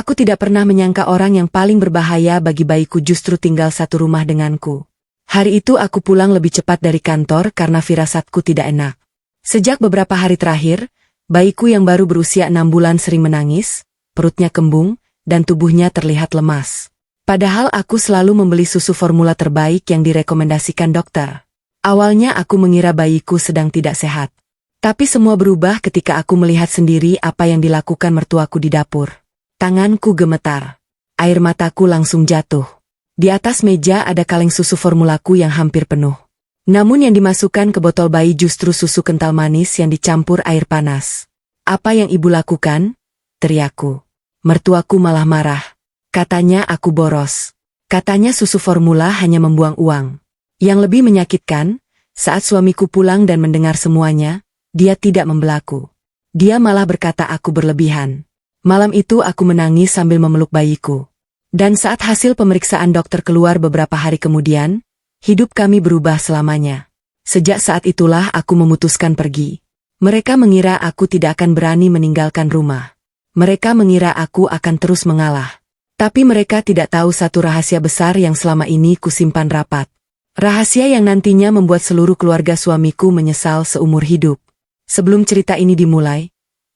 Aku tidak pernah menyangka orang yang paling berbahaya bagi bayiku justru tinggal satu rumah denganku. Hari itu aku pulang lebih cepat dari kantor karena firasatku tidak enak. Sejak beberapa hari terakhir, bayiku yang baru berusia 6 bulan sering menangis, perutnya kembung, dan tubuhnya terlihat lemas. Padahal aku selalu membeli susu formula terbaik yang direkomendasikan dokter. Awalnya aku mengira bayiku sedang tidak sehat. Tapi semua berubah ketika aku melihat sendiri apa yang dilakukan mertuaku di dapur. Tanganku gemetar. Air mataku langsung jatuh. Di atas meja ada kaleng susu formulaku yang hampir penuh. Namun yang dimasukkan ke botol bayi justru susu kental manis yang dicampur air panas. "Apa yang ibu lakukan?" teriakku. Mertuaku malah marah. Katanya aku boros. Katanya susu formula hanya membuang uang. Yang lebih menyakitkan, saat suamiku pulang dan mendengar semuanya, dia tidak membelaku. Dia malah berkata aku berlebihan. Malam itu aku menangis sambil memeluk bayiku. Dan saat hasil pemeriksaan dokter keluar beberapa hari kemudian, hidup kami berubah selamanya. Sejak saat itulah aku memutuskan pergi. Mereka mengira aku tidak akan berani meninggalkan rumah. Mereka mengira aku akan terus mengalah. Tapi mereka tidak tahu satu rahasia besar yang selama ini kusimpan rapat. Rahasia yang nantinya membuat seluruh keluarga suamiku menyesal seumur hidup. Sebelum cerita ini dimulai,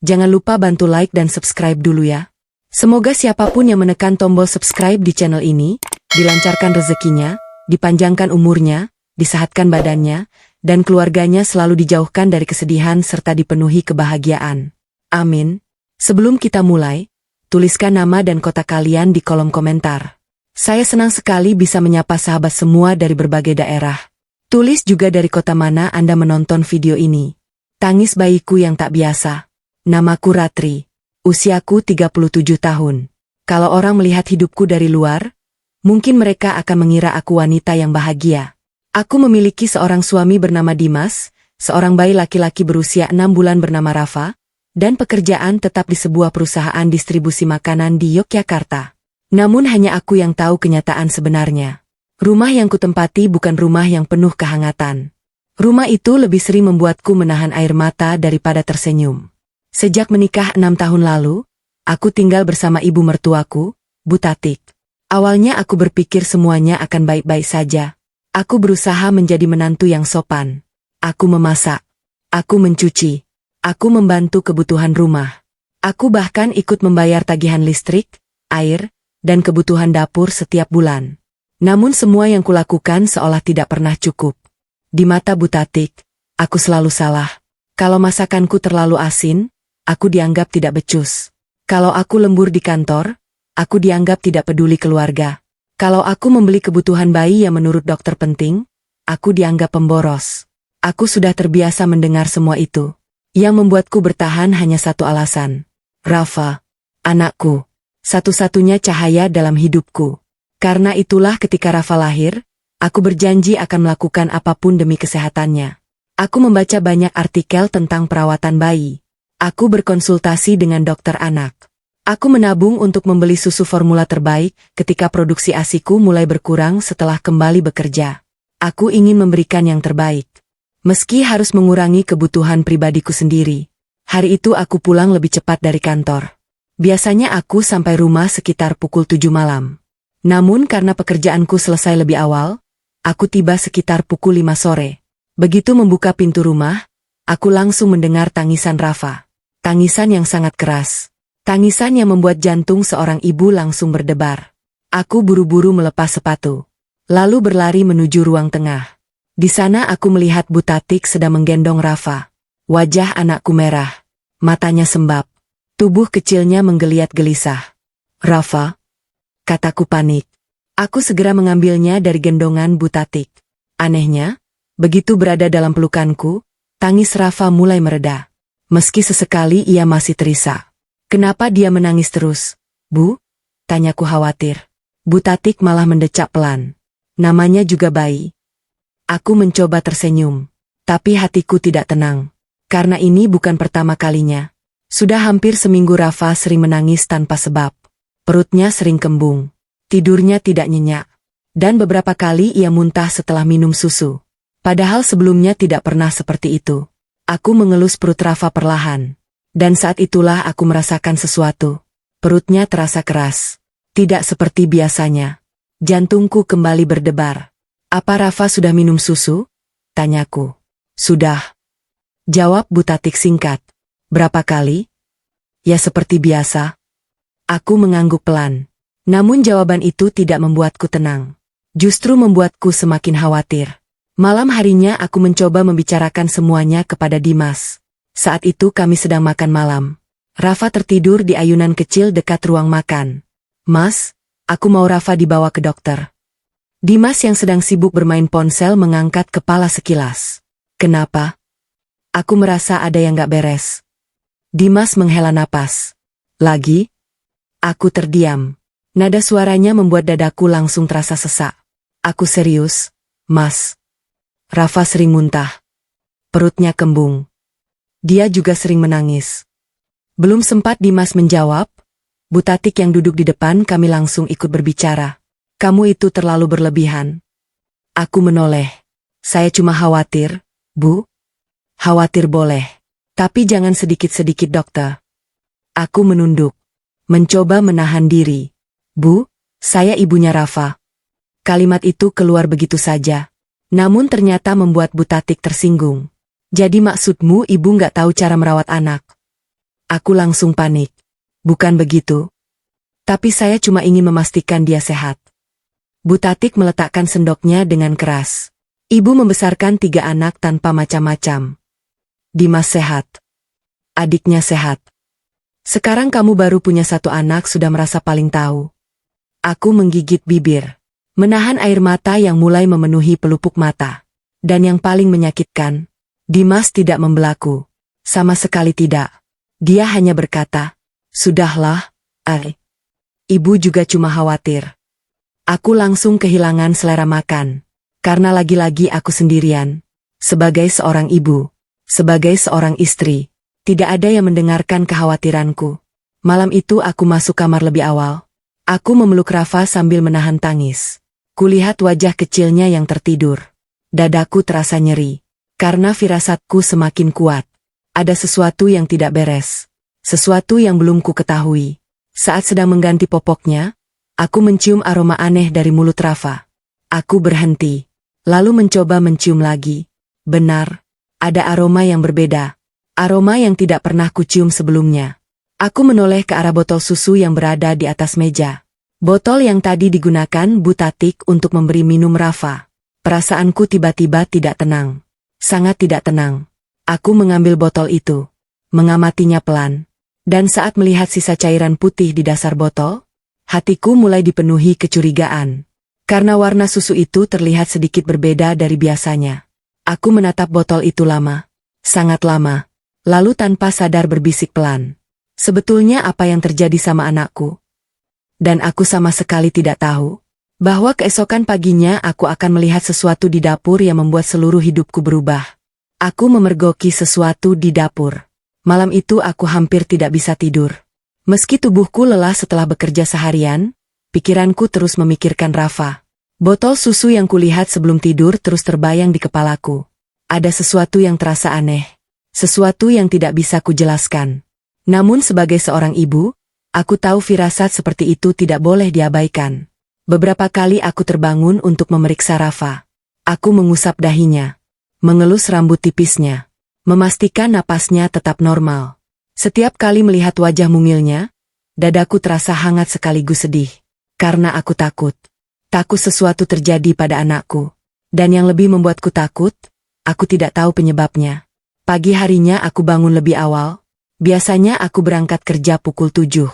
jangan lupa bantu like dan subscribe dulu ya. Semoga siapapun yang menekan tombol subscribe di channel ini, dilancarkan rezekinya, dipanjangkan umurnya, disehatkan badannya, dan keluarganya selalu dijauhkan dari kesedihan serta dipenuhi kebahagiaan. Amin. Sebelum kita mulai, tuliskan nama dan kota kalian di kolom komentar. Saya senang sekali bisa menyapa sahabat semua dari berbagai daerah. Tulis juga dari kota mana Anda menonton video ini. Tangis bayiku yang tak biasa. Namaku Ratri. Usiaku 37 tahun. Kalau orang melihat hidupku dari luar, mungkin mereka akan mengira aku wanita yang bahagia. Aku memiliki seorang suami bernama Dimas, seorang bayi laki-laki berusia 6 bulan bernama Rafa, dan pekerjaan tetap di sebuah perusahaan distribusi makanan di Yogyakarta. Namun hanya aku yang tahu kenyataan sebenarnya. Rumah yang kutempati bukan rumah yang penuh kehangatan. Rumah itu lebih sering membuatku menahan air mata daripada tersenyum. Sejak menikah 6 tahun lalu, aku tinggal bersama ibu mertuaku, Bu Tatik. Awalnya aku berpikir semuanya akan baik-baik saja. Aku berusaha menjadi menantu yang sopan. Aku memasak. Aku mencuci. Aku membantu kebutuhan rumah. Aku bahkan ikut membayar tagihan listrik, air, dan kebutuhan dapur setiap bulan. Namun semua yang kulakukan seolah tidak pernah cukup. Di mata Bu Tatik, aku selalu salah. Kalau masakanku terlalu asin, aku dianggap tidak becus. Kalau aku lembur di kantor, aku dianggap tidak peduli keluarga. Kalau aku membeli kebutuhan bayi yang menurut dokter penting, aku dianggap pemboros. Aku sudah terbiasa mendengar semua itu. Yang membuatku bertahan hanya satu alasan. Rafa, anakku, satu-satunya cahaya dalam hidupku. Karena itulah ketika Rafa lahir, aku berjanji akan melakukan apapun demi kesehatannya. Aku membaca banyak artikel tentang perawatan bayi. Aku berkonsultasi dengan dokter anak. Aku menabung untuk membeli susu formula terbaik ketika produksi ASIku mulai berkurang setelah kembali bekerja. Aku ingin memberikan yang terbaik. Meski harus mengurangi kebutuhan pribadiku sendiri. Hari itu aku pulang lebih cepat dari kantor. Biasanya aku sampai rumah sekitar pukul 7 malam. Namun karena pekerjaanku selesai lebih awal, aku tiba sekitar pukul 5 sore. Begitu membuka pintu rumah, aku langsung mendengar tangisan Rafa. Tangisan yang sangat keras. Tangisan yang membuat jantung seorang ibu langsung berdebar. Aku buru-buru melepas sepatu. Lalu berlari menuju ruang tengah. Di sana aku melihat Bu Tatik sedang menggendong Rafa. Wajah anakku merah. Matanya sembab. Tubuh kecilnya menggeliat gelisah. "Rafa," kataku panik. Aku segera mengambilnya dari gendongan Bu Tatik. Anehnya, begitu berada dalam pelukanku, tangis Rafa mulai mereda. Meski sesekali ia masih terisak. "Kenapa dia menangis terus, Bu?" tanyaku khawatir. Bu Tatik malah mendecap pelan. Namanya juga bayi. Aku mencoba tersenyum. Tapi hatiku tidak tenang. Karena ini bukan pertama kalinya. Sudah hampir seminggu Rafa sering menangis tanpa sebab. Perutnya sering kembung. Tidurnya tidak nyenyak. Dan beberapa kali ia muntah setelah minum susu. Padahal sebelumnya tidak pernah seperti itu. Aku mengelus perut Rafa perlahan. Dan saat itulah aku merasakan sesuatu. Perutnya terasa keras. Tidak seperti biasanya. Jantungku kembali berdebar. Apa Rafa sudah minum susu? Tanyaku. Sudah. Jawab Butatik singkat. Berapa kali? Ya seperti biasa. Aku mengangguk pelan. Namun jawaban itu tidak membuatku tenang. Justru membuatku semakin khawatir. Malam harinya aku mencoba membicarakan semuanya kepada Dimas. Saat itu kami sedang makan malam. Rafa tertidur di ayunan kecil dekat ruang makan. Mas, aku mau Rafa dibawa ke dokter. Dimas yang sedang sibuk bermain ponsel mengangkat kepala sekilas. Kenapa? Aku merasa ada yang gak beres. Dimas menghela napas. Lagi? Aku terdiam. Nada suaranya membuat dadaku langsung terasa sesak. Aku serius, Mas. Rafa sering muntah. Perutnya kembung. Dia juga sering menangis. Belum sempat Dimas menjawab, Butatik yang duduk di depan kami langsung ikut berbicara. Kamu itu terlalu berlebihan. Aku menoleh. Saya cuma khawatir, Bu. Khawatir boleh. Tapi jangan sedikit-sedikit dokter. Aku menunduk. Mencoba menahan diri. Bu, saya ibunya Rafa. Kalimat itu keluar begitu saja. Namun ternyata membuat Butatik tersinggung. Jadi maksudmu ibu nggak tahu cara merawat anak? Aku langsung panik. Bukan begitu. Tapi saya cuma ingin memastikan dia sehat. Butatik meletakkan sendoknya dengan keras. Ibu membesarkan 3 anak tanpa macam-macam. Dimas sehat. Adiknya sehat. Sekarang kamu baru punya 1 anak sudah merasa paling tahu. Aku menggigit bibir. Menahan air mata yang mulai memenuhi pelupuk mata. Dan yang paling menyakitkan, Dimas tidak membelaku. Sama sekali tidak. Dia hanya berkata, sudahlah, Ibu juga cuma khawatir. Aku langsung kehilangan selera makan. Karena lagi-lagi aku sendirian. Sebagai seorang ibu. Sebagai seorang istri, tidak ada yang mendengarkan kekhawatiranku. Malam itu aku masuk kamar lebih awal. Aku memeluk Rafa sambil menahan tangis. Kulihat wajah kecilnya yang tertidur. Dadaku terasa nyeri. Karena firasatku semakin kuat. Ada sesuatu yang tidak beres. Sesuatu yang belum ku ketahui. Saat sedang mengganti popoknya, aku mencium aroma aneh dari mulut Rafa. Aku berhenti. Lalu mencoba mencium lagi. Benar. Ada aroma yang berbeda. Aroma yang tidak pernah kucium sebelumnya. Aku menoleh ke arah botol susu yang berada di atas meja. Botol yang tadi digunakan Butatik untuk memberi minum Rafa. Perasaanku tiba-tiba tidak tenang. Sangat tidak tenang. Aku mengambil botol itu. Mengamatinya pelan. Dan saat melihat sisa cairan putih di dasar botol, hatiku mulai dipenuhi kecurigaan. Karena warna susu itu terlihat sedikit berbeda dari biasanya. Aku menatap botol itu lama. Sangat lama. Lalu tanpa sadar berbisik pelan. Sebetulnya apa yang terjadi sama anakku? Dan aku sama sekali tidak tahu. Bahwa keesokan paginya aku akan melihat sesuatu di dapur yang membuat seluruh hidupku berubah. Aku memergoki sesuatu di dapur. Malam itu aku hampir tidak bisa tidur. Meski tubuhku lelah setelah bekerja seharian, pikiranku terus memikirkan Rafa. Botol susu yang kulihat sebelum tidur terus terbayang di kepalaku. Ada sesuatu yang terasa aneh. Sesuatu yang tidak bisa kujelaskan. Namun sebagai seorang ibu, aku tahu firasat seperti itu tidak boleh diabaikan. Beberapa kali aku terbangun untuk memeriksa Rafa. Aku mengusap dahinya. Mengelus rambut tipisnya. Memastikan napasnya tetap normal. Setiap kali melihat wajah mungilnya, dadaku terasa hangat sekaligus sedih. Karena aku takut. Takut sesuatu terjadi pada anakku. Dan yang lebih membuatku takut, aku tidak tahu penyebabnya. Pagi harinya aku bangun lebih awal. Biasanya aku berangkat kerja pukul 7.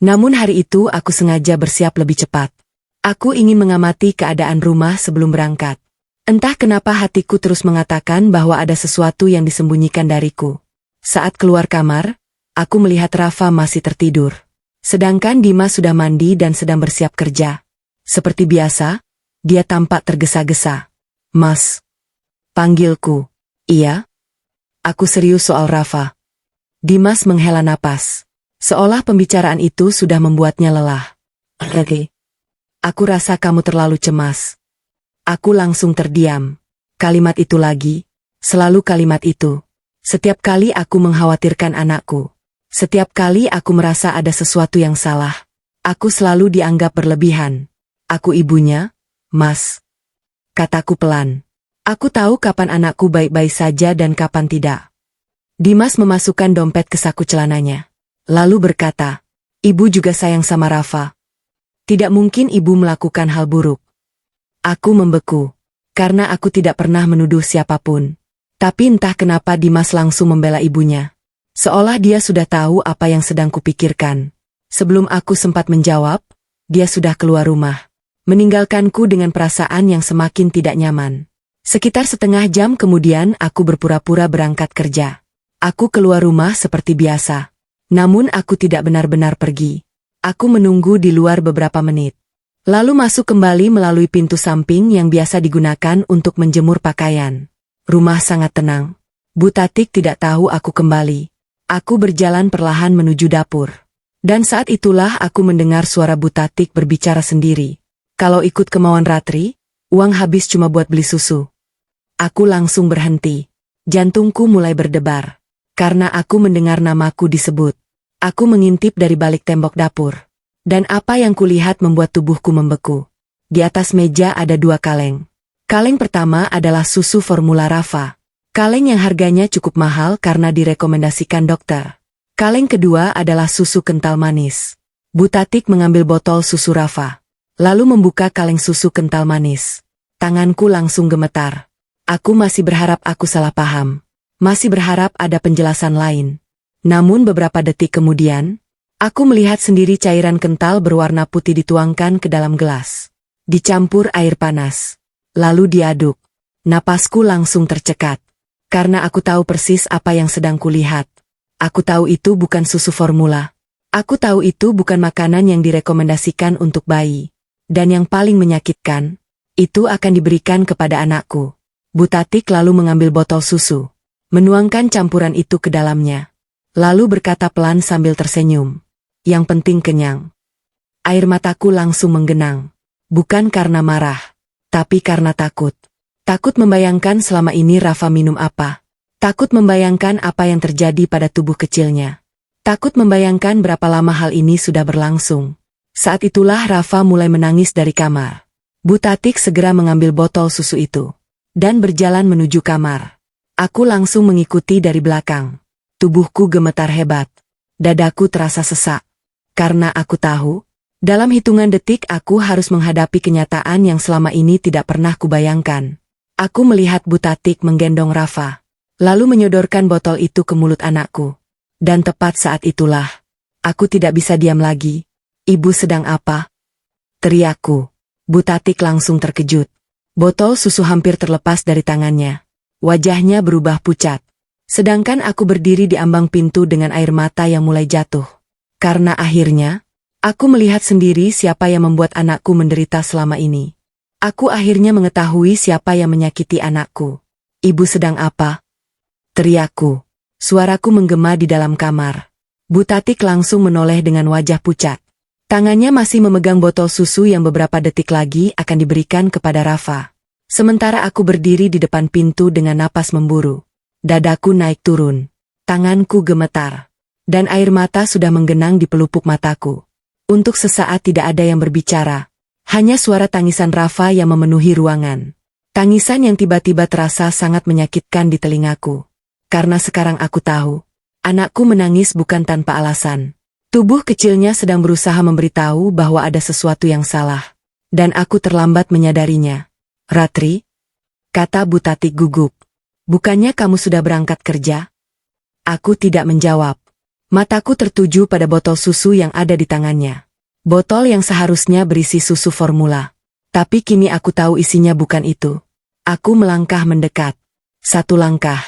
Namun hari itu aku sengaja bersiap lebih cepat. Aku ingin mengamati keadaan rumah sebelum berangkat. Entah kenapa hatiku terus mengatakan bahwa ada sesuatu yang disembunyikan dariku. Saat keluar kamar, aku melihat Rafa masih tertidur. Sedangkan Dimas sudah mandi dan sedang bersiap kerja. Seperti biasa, dia tampak tergesa-gesa. Mas. Panggilku. Iya. Aku serius soal Rafa. Dimas menghela napas. Seolah pembicaraan itu sudah membuatnya lelah. Aku rasa kamu terlalu cemas. Aku langsung terdiam. Kalimat itu lagi. Selalu kalimat itu. Setiap kali aku mengkhawatirkan anakku. Setiap kali aku merasa ada sesuatu yang salah, aku selalu dianggap berlebihan. Aku ibunya, Mas. Kataku pelan. Aku tahu kapan anakku baik-baik saja dan kapan tidak. Dimas memasukkan dompet ke saku celananya. Lalu berkata, ibu juga sayang sama Rafa. Tidak mungkin ibu melakukan hal buruk. Aku membeku. Karena aku tidak pernah menuduh siapapun. Tapi entah kenapa Dimas langsung membela ibunya. Seolah dia sudah tahu apa yang sedang kupikirkan. Sebelum aku sempat menjawab, dia sudah keluar rumah. Meninggalkanku dengan perasaan yang semakin tidak nyaman. Sekitar setengah jam kemudian aku berpura-pura berangkat kerja. Aku keluar rumah seperti biasa. Namun aku tidak benar-benar pergi. Aku menunggu di luar beberapa menit. Lalu masuk kembali melalui pintu samping yang biasa digunakan untuk menjemur pakaian. Rumah sangat tenang. Bu Tatik tidak tahu aku kembali. Aku berjalan perlahan menuju dapur. Dan saat itulah aku mendengar suara Bu Tatik berbicara sendiri. Kalau ikut kemauan Ratri, uang habis cuma buat beli susu. Aku langsung berhenti. Jantungku mulai berdebar. Karena aku mendengar namaku disebut. Aku mengintip dari balik tembok dapur. Dan apa yang kulihat membuat tubuhku membeku. Di atas meja ada 2 kaleng. Kaleng pertama adalah susu formula Rafa. Kaleng yang harganya cukup mahal karena direkomendasikan dokter. Kaleng kedua adalah susu kental manis. Bu Tatik mengambil botol susu Rafa. Lalu membuka kaleng susu kental manis. Tanganku langsung gemetar. Aku masih berharap aku salah paham. Masih berharap ada penjelasan lain. Namun beberapa detik kemudian, aku melihat sendiri cairan kental berwarna putih dituangkan ke dalam gelas. Dicampur air panas. Lalu diaduk. Napasku langsung tercekat. Karena aku tahu persis apa yang sedang kulihat. Aku tahu itu bukan susu formula. Aku tahu itu bukan makanan yang direkomendasikan untuk bayi. Dan yang paling menyakitkan, itu akan diberikan kepada anakku. Bu Tatik lalu mengambil botol susu. Menuangkan campuran itu ke dalamnya. Lalu berkata pelan sambil tersenyum. Yang penting kenyang. Air mataku langsung menggenang. Bukan karena marah. Tapi karena takut. Takut membayangkan selama ini Rafa minum apa. Takut membayangkan apa yang terjadi pada tubuh kecilnya. Takut membayangkan berapa lama hal ini sudah berlangsung. Saat itulah Rafa mulai menangis dari kamar. Bu Tatik segera mengambil botol susu itu. Dan berjalan menuju kamar. Aku langsung mengikuti dari belakang. Tubuhku gemetar hebat. Dadaku terasa sesak. Karena aku tahu, dalam hitungan detik aku harus menghadapi kenyataan yang selama ini tidak pernah kubayangkan. Aku melihat Bu Tatik menggendong Rafa. Lalu menyodorkan botol itu ke mulut anakku. Dan tepat saat itulah, aku tidak bisa diam lagi. Ibu sedang apa? Teriakku. Bu Tatik langsung terkejut. Botol susu hampir terlepas dari tangannya. Wajahnya berubah pucat. Sedangkan aku berdiri di ambang pintu dengan air mata yang mulai jatuh. Karena akhirnya, aku melihat sendiri siapa yang membuat anakku menderita selama ini. Aku akhirnya mengetahui siapa yang menyakiti anakku. Ibu sedang apa? Teriakku. Suaraku menggema di dalam kamar. Bu Tatik langsung menoleh dengan wajah pucat. Tangannya masih memegang botol susu yang beberapa detik lagi akan diberikan kepada Rafa. Sementara aku berdiri di depan pintu dengan napas memburu. Dadaku naik turun. Tanganku gemetar. Dan air mata sudah menggenang di pelupuk mataku. Untuk sesaat tidak ada yang berbicara. Hanya suara tangisan Rafa yang memenuhi ruangan. Tangisan yang tiba-tiba terasa sangat menyakitkan di telingaku. Karena sekarang aku tahu, anakku menangis bukan tanpa alasan. Tubuh kecilnya sedang berusaha memberitahu bahwa ada sesuatu yang salah. Dan aku terlambat menyadarinya. Ratri? Kata Bu Tatik gugup. Bukannya kamu sudah berangkat kerja? Aku tidak menjawab. Mataku tertuju pada botol susu yang ada di tangannya. Botol yang seharusnya berisi susu formula. Tapi kini aku tahu isinya bukan itu. Aku melangkah mendekat. 1 langkah.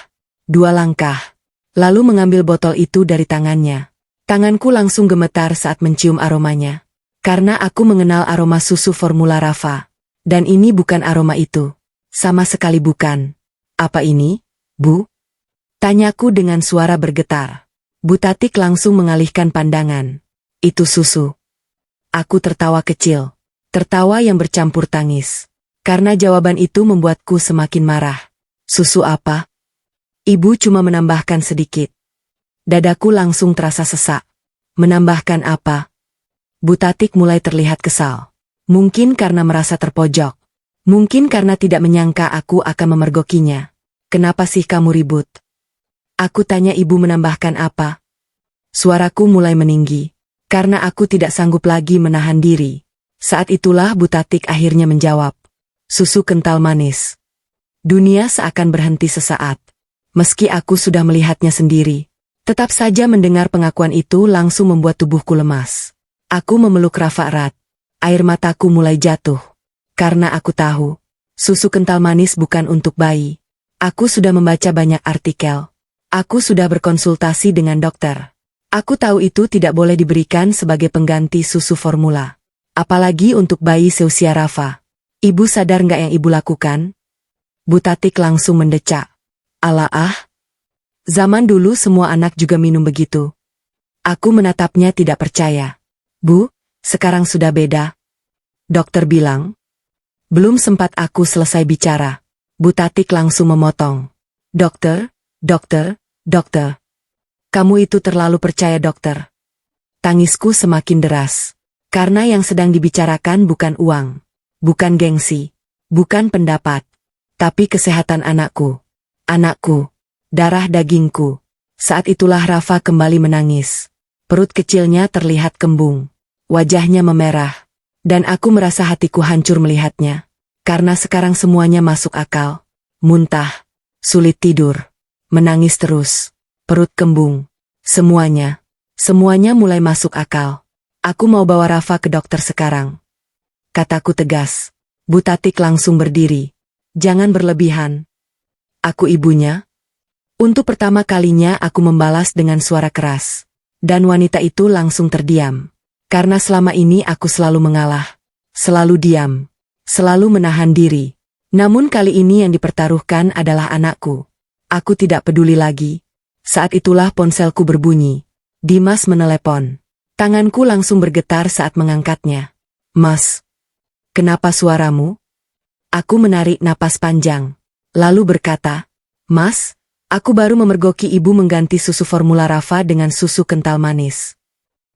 2 langkah. Lalu mengambil botol itu dari tangannya. Tanganku langsung gemetar saat mencium aromanya. Karena aku mengenal aroma susu formula Rafa. Dan ini bukan aroma itu. Sama sekali bukan. Apa ini, Bu? Tanyaku dengan suara bergetar. Bu Tatik langsung mengalihkan pandangan. Itu susu. Aku tertawa kecil. Tertawa yang bercampur tangis. Karena jawaban itu membuatku semakin marah. Susu apa? Ibu cuma menambahkan sedikit. Dadaku langsung terasa sesak. Menambahkan apa? Bu Tatik mulai terlihat kesal. Mungkin karena merasa terpojok. Mungkin karena tidak menyangka aku akan memergokinya. Kenapa sih kamu ribut? Aku tanya ibu menambahkan apa? Suaraku mulai meninggi. Karena aku tidak sanggup lagi menahan diri. Saat itulah Bu Tatik akhirnya menjawab. Susu kental manis. Dunia seakan berhenti sesaat. Meski aku sudah melihatnya sendiri. Tetap saja mendengar pengakuan itu langsung membuat tubuhku lemas. Aku memeluk Rafa erat. Air mataku mulai jatuh. Karena aku tahu, susu kental manis bukan untuk bayi. Aku sudah membaca banyak artikel. Aku sudah berkonsultasi dengan dokter. Aku tahu itu tidak boleh diberikan sebagai pengganti susu formula. Apalagi untuk bayi seusia Rafa. Ibu sadar nggak yang ibu lakukan? Bu Tatik langsung mendecak. Alah. Zaman dulu semua anak juga minum begitu. Aku menatapnya tidak percaya. Bu, sekarang sudah beda. Dokter bilang. Belum sempat aku selesai bicara. Bu Tatik langsung memotong. Dokter. Kamu itu terlalu percaya dokter. Tangisku semakin deras. Karena yang sedang dibicarakan bukan uang. Bukan gengsi. Bukan pendapat. Tapi kesehatan anakku. Anakku. Darah dagingku. Saat itulah Rafa kembali menangis. Perut kecilnya terlihat kembung. Wajahnya memerah. Dan aku merasa hatiku hancur melihatnya. Karena sekarang semuanya masuk akal. Muntah. Sulit tidur. Menangis terus. Perut kembung. Semuanya mulai masuk akal. Aku mau bawa Rafa ke dokter sekarang. Kataku tegas. Bu Tatik langsung berdiri. Jangan berlebihan. Aku ibunya. Untuk pertama kalinya aku membalas dengan suara keras. Dan wanita itu langsung terdiam. Karena selama ini aku selalu mengalah. Selalu diam. Selalu menahan diri. Namun kali ini yang dipertaruhkan adalah anakku. Aku tidak peduli lagi. Saat itulah ponselku berbunyi. Dimas menelepon. Tanganku langsung bergetar saat mengangkatnya. Mas. Kenapa suaramu? Aku menarik napas panjang. Lalu berkata. Mas. Aku baru memergoki ibu mengganti susu formula Rafa dengan susu kental manis.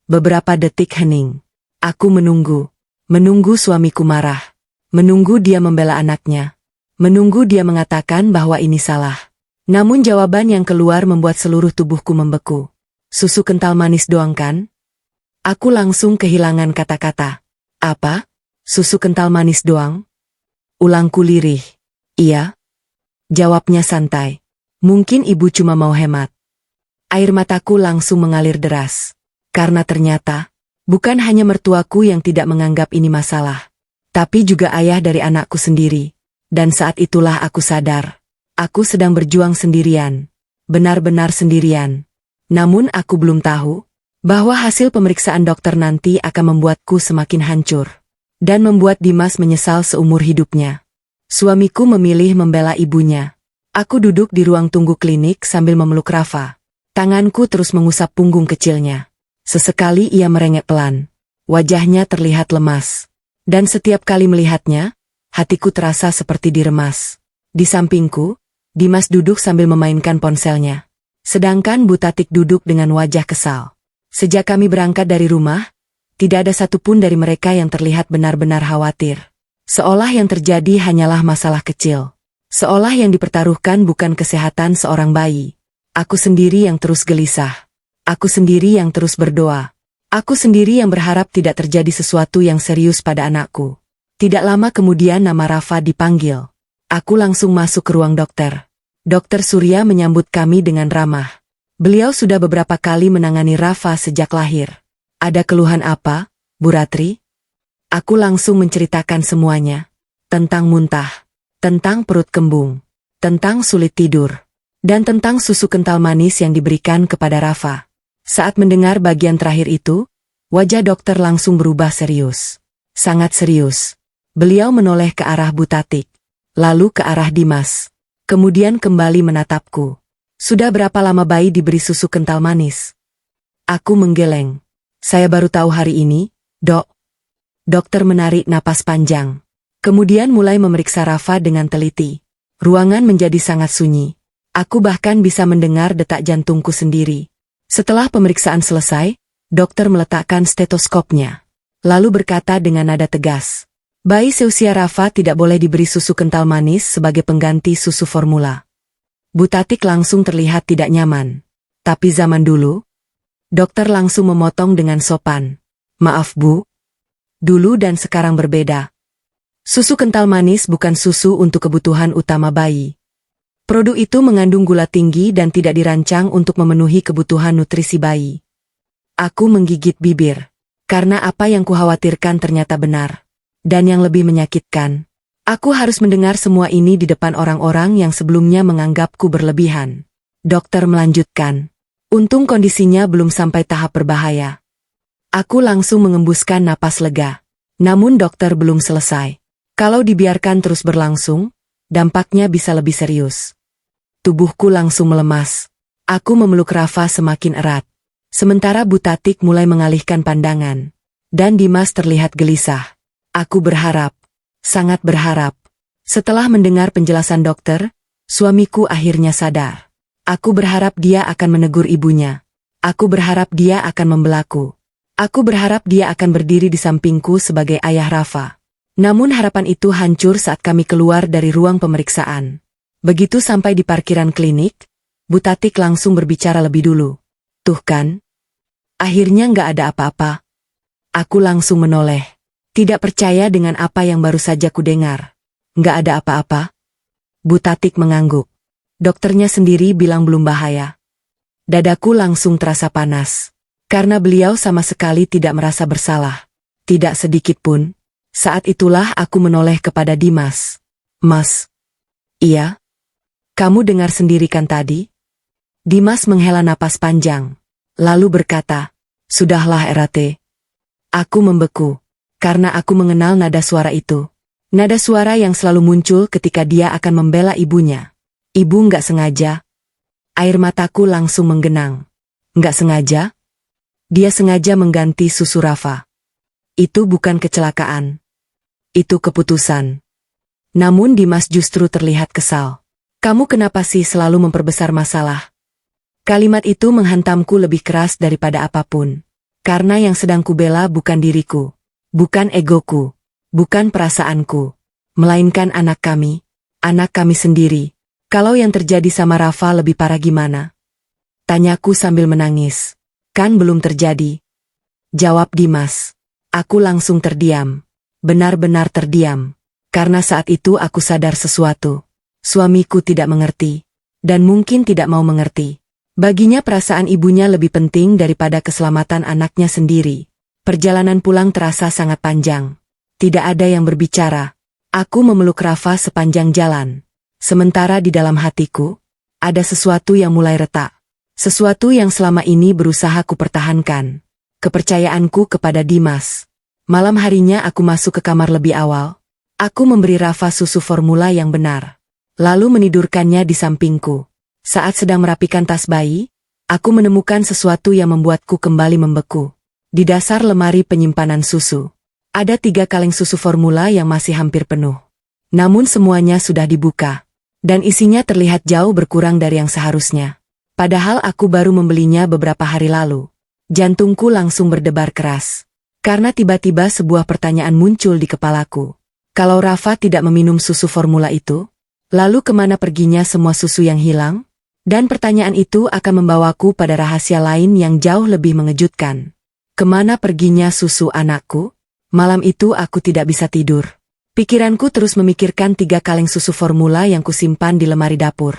Beberapa detik hening. Aku menunggu. Menunggu suamiku marah. Menunggu dia membela anaknya. Menunggu dia mengatakan bahwa ini salah. Namun jawaban yang keluar membuat seluruh tubuhku membeku. Susu kental manis doang kan? Aku langsung kehilangan kata-kata. Apa? Susu kental manis doang? Ulangku lirih. Iya. Jawabnya santai. Mungkin ibu cuma mau hemat. Air mataku langsung mengalir deras. Karena ternyata, bukan hanya mertuaku yang tidak menganggap ini masalah. Tapi juga ayah dari anakku sendiri. Dan saat itulah aku sadar. Aku sedang berjuang sendirian. Benar-benar sendirian. Namun aku belum tahu, bahwa hasil pemeriksaan dokter nanti akan membuatku semakin hancur. Dan membuat Dimas menyesal seumur hidupnya. Suamiku memilih membela ibunya. Aku duduk di ruang tunggu klinik sambil memeluk Rafa. Tanganku terus mengusap punggung kecilnya. Sesekali ia merengek pelan. Wajahnya terlihat lemas. Dan setiap kali melihatnya, hatiku terasa seperti diremas. Di sampingku, Dimas duduk sambil memainkan ponselnya. Sedangkan Bu Tatik duduk dengan wajah kesal. Sejak kami berangkat dari rumah, tidak ada satupun dari mereka yang terlihat benar-benar khawatir. Seolah yang terjadi hanyalah masalah kecil. Seolah yang dipertaruhkan bukan kesehatan seorang bayi. Aku sendiri yang terus gelisah. Aku sendiri yang terus berdoa. Aku sendiri yang berharap tidak terjadi sesuatu yang serius pada anakku. Tidak lama kemudian nama Rafa dipanggil. Aku langsung masuk ke ruang dokter. Dokter Surya menyambut kami dengan ramah. Beliau sudah beberapa kali menangani Rafa sejak lahir. Ada keluhan apa, Bu Ratri? Aku langsung menceritakan semuanya. Tentang muntah. Tentang perut kembung, tentang sulit tidur, dan tentang susu kental manis yang diberikan kepada Rafa. Saat mendengar bagian terakhir itu, wajah dokter langsung berubah serius. Sangat serius. Beliau menoleh ke arah Bu Tatik, lalu ke arah Dimas. Kemudian kembali menatapku. Sudah berapa lama bayi diberi susu kental manis? Aku menggeleng. Saya baru tahu hari ini, Dok. Dokter menarik napas panjang. Kemudian mulai memeriksa Rafa dengan teliti. Ruangan menjadi sangat sunyi. Aku bahkan bisa mendengar detak jantungku sendiri. Setelah pemeriksaan selesai, dokter meletakkan stetoskopnya. Lalu berkata dengan nada tegas, bayi seusia Rafa tidak boleh diberi susu kental manis sebagai pengganti susu formula. Bu Tatik langsung terlihat tidak nyaman. Tapi zaman dulu, dokter langsung memotong dengan sopan. Maaf Bu, dulu dan sekarang berbeda. Susu kental manis bukan susu untuk kebutuhan utama bayi. Produk itu mengandung gula tinggi dan tidak dirancang untuk memenuhi kebutuhan nutrisi bayi. Aku menggigit bibir, karena apa yang kukhawatirkan ternyata benar. Dan yang lebih menyakitkan, aku harus mendengar semua ini di depan orang-orang yang sebelumnya menganggapku berlebihan. Dokter melanjutkan, untung kondisinya belum sampai tahap berbahaya. Aku langsung mengembuskan napas lega. Namun dokter belum selesai. Kalau dibiarkan terus berlangsung, dampaknya bisa lebih serius. Tubuhku langsung melemas. Aku memeluk Rafa semakin erat. Sementara Bu Tatik mulai mengalihkan pandangan. Dan Dimas terlihat gelisah. Aku berharap, sangat berharap. Setelah mendengar penjelasan dokter, suamiku akhirnya sadar. Aku berharap dia akan menegur ibunya. Aku berharap dia akan membelaku. Aku berharap dia akan berdiri di sampingku sebagai ayah Rafa. Namun harapan itu hancur saat kami keluar dari ruang pemeriksaan. Begitu sampai di parkiran klinik, Bu Tatik langsung berbicara lebih dulu. Tuh kan? Akhirnya nggak ada apa-apa. Aku langsung menoleh. Tidak percaya dengan apa yang baru saja kudengar. Nggak ada apa-apa? Bu Tatik mengangguk. Dokternya sendiri bilang belum bahaya. Dadaku langsung terasa panas. Karena beliau sama sekali tidak merasa bersalah. Tidak sedikit pun. Saat itulah aku menoleh kepada Dimas. Mas. Iya? Kamu dengar sendiri kan tadi? Dimas menghela napas panjang. Lalu berkata, sudahlah Erate. Aku membeku. Karena aku mengenal nada suara itu. Nada suara yang selalu muncul ketika dia akan membela ibunya. Ibu nggak sengaja. Air mataku langsung menggenang. Nggak sengaja? Dia sengaja mengganti susu Rafa. Itu bukan kecelakaan. Itu keputusan. Namun Dimas justru terlihat kesal. Kamu kenapa sih selalu memperbesar masalah? Kalimat itu menghantamku lebih keras daripada apapun. Karena yang sedang kubela bukan diriku. Bukan egoku. Bukan perasaanku. Melainkan anak kami. Anak kami sendiri. Kalau yang terjadi sama Rafa lebih parah gimana? Tanyaku sambil menangis. Kan belum terjadi. Jawab Dimas. Aku langsung terdiam. Benar-benar terdiam. Karena saat itu aku sadar sesuatu. Suamiku tidak mengerti. Dan mungkin tidak mau mengerti. Baginya perasaan ibunya lebih penting daripada keselamatan anaknya sendiri. Perjalanan pulang terasa sangat panjang. Tidak ada yang berbicara. Aku memeluk Rafa sepanjang jalan. Sementara di dalam hatiku, ada sesuatu yang mulai retak. Sesuatu yang selama ini berusaha kupertahankan. Kepercayaanku kepada Dimas. Malam harinya aku masuk ke kamar lebih awal. Aku memberi Rafa susu formula yang benar. Lalu menidurkannya di sampingku. Saat sedang merapikan tas bayi, aku menemukan sesuatu yang membuatku kembali membeku. Di dasar lemari penyimpanan susu, ada 3 kaleng susu formula yang masih hampir penuh. Namun semuanya sudah dibuka. Dan isinya terlihat jauh berkurang dari yang seharusnya. Padahal aku baru membelinya beberapa hari lalu. Jantungku langsung berdebar keras. Karena tiba-tiba sebuah pertanyaan muncul di kepalaku. Kalau Rafa tidak meminum susu formula itu, lalu kemana perginya semua susu yang hilang? Dan pertanyaan itu akan membawaku pada rahasia lain yang jauh lebih mengejutkan. Kemana perginya susu anakku? Malam itu aku tidak bisa tidur. Pikiranku terus memikirkan 3 kaleng susu formula yang kusimpan di lemari dapur.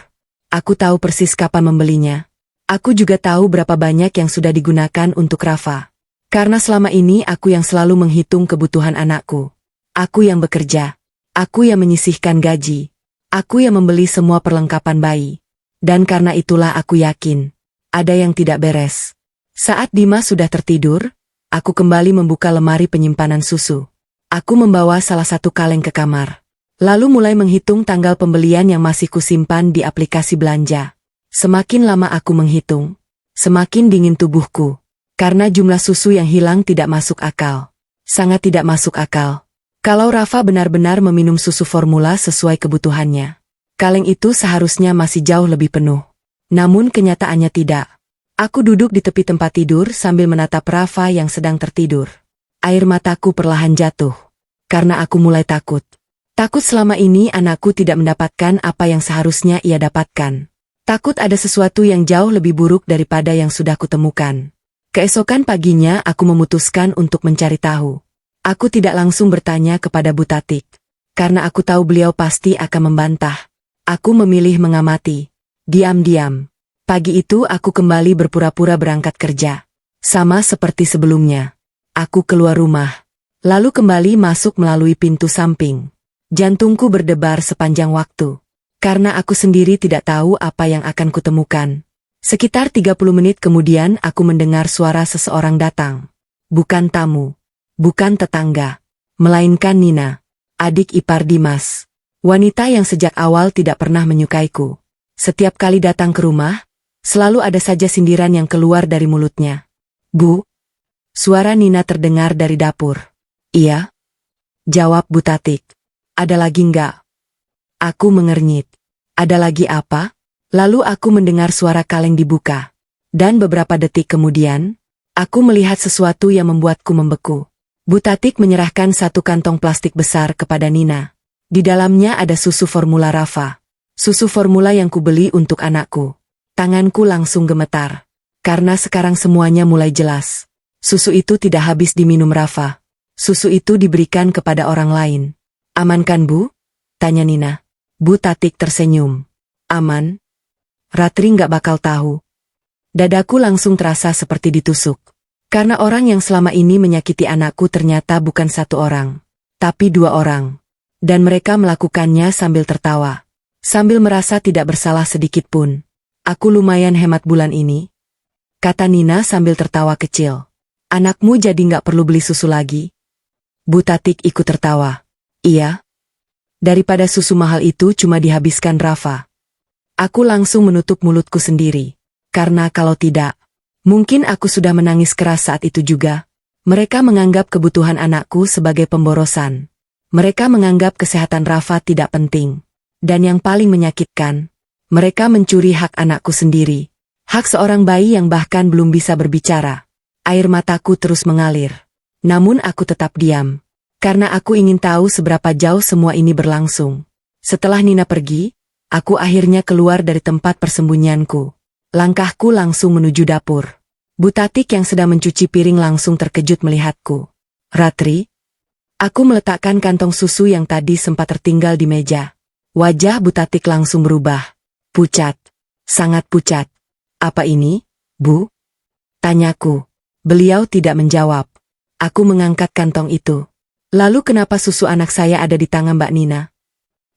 Aku tahu persis kapan membelinya. Aku juga tahu berapa banyak yang sudah digunakan untuk Rafa. Karena selama ini aku yang selalu menghitung kebutuhan anakku. Aku yang bekerja. Aku yang menyisihkan gaji. Aku yang membeli semua perlengkapan bayi. Dan karena itulah aku yakin, ada yang tidak beres. Saat Dimas sudah tertidur, aku kembali membuka lemari penyimpanan susu. Aku membawa salah satu kaleng ke kamar. Lalu mulai menghitung tanggal pembelian yang masih kusimpan di aplikasi belanja. Semakin lama aku menghitung, semakin dingin tubuhku. Karena jumlah susu yang hilang tidak masuk akal. Sangat tidak masuk akal. Kalau Rafa benar-benar meminum susu formula sesuai kebutuhannya, kaleng itu seharusnya masih jauh lebih penuh. Namun kenyataannya tidak. Aku duduk di tepi tempat tidur sambil menatap Rafa yang sedang tertidur. Air mataku perlahan jatuh. Karena aku mulai takut. Takut selama ini anakku tidak mendapatkan apa yang seharusnya ia dapatkan. Takut ada sesuatu yang jauh lebih buruk daripada yang sudah kutemukan. Keesokan paginya aku memutuskan untuk mencari tahu. Aku tidak langsung bertanya kepada Bu Tatik. Karena aku tahu beliau pasti akan membantah. Aku memilih mengamati. Diam-diam. Pagi itu aku kembali berpura-pura berangkat kerja. Sama seperti sebelumnya. Aku keluar rumah. Lalu kembali masuk melalui pintu samping. Jantungku berdebar sepanjang waktu. Karena aku sendiri tidak tahu apa yang akan kutemukan. Sekitar 30 menit kemudian aku mendengar suara seseorang datang. Bukan tamu. Bukan tetangga. Melainkan Nina. Adik ipar Dimas. Wanita yang sejak awal tidak pernah menyukaiku. Setiap kali datang ke rumah, selalu ada saja sindiran yang keluar dari mulutnya. Bu? Suara Nina terdengar dari dapur. Iya? Jawab Bu Tatik. Ada lagi enggak? Aku mengernyit. Ada lagi apa? Lalu aku mendengar suara kaleng dibuka. Dan beberapa detik kemudian, aku melihat sesuatu yang membuatku membeku. Bu Tatik menyerahkan satu kantong plastik besar kepada Nina. Di dalamnya ada susu formula Rafa. Susu formula yang kubeli untuk anakku. Tanganku langsung gemetar. Karena sekarang semuanya mulai jelas. Susu itu tidak habis diminum Rafa. Susu itu diberikan kepada orang lain. Aman kan Bu? Tanya Nina. Bu Tatik tersenyum. Aman? Ratri nggak bakal tahu. Dadaku langsung terasa seperti ditusuk. Karena orang yang selama ini menyakiti anakku ternyata bukan satu orang. Tapi dua orang. Dan mereka melakukannya sambil tertawa. Sambil merasa tidak bersalah sedikit pun. Aku lumayan hemat bulan ini. Kata Nina sambil tertawa kecil. Anakmu jadi nggak perlu beli susu lagi? Bu Tatik ikut tertawa. Iya. Daripada susu mahal itu cuma dihabiskan Rafa. Aku langsung menutup mulutku sendiri. Karena kalau tidak, mungkin aku sudah menangis keras saat itu juga. Mereka menganggap kebutuhan anakku sebagai pemborosan. Mereka menganggap kesehatan Rafa tidak penting. Dan yang paling menyakitkan, mereka mencuri hak anakku sendiri. Hak seorang bayi yang bahkan belum bisa berbicara. Air mataku terus mengalir. Namun aku tetap diam. Karena aku ingin tahu seberapa jauh semua ini berlangsung. Setelah Nina pergi, aku akhirnya keluar dari tempat persembunyianku. Langkahku langsung menuju dapur. Bu Tatik yang sedang mencuci piring langsung terkejut melihatku. Ratri? Aku meletakkan kantong susu yang tadi sempat tertinggal di meja. Wajah Bu Tatik langsung berubah. Pucat. Sangat pucat. Apa ini, Bu? Tanyaku. Beliau tidak menjawab. Aku mengangkat kantong itu. Lalu kenapa susu anak saya ada di tangan Mbak Nina?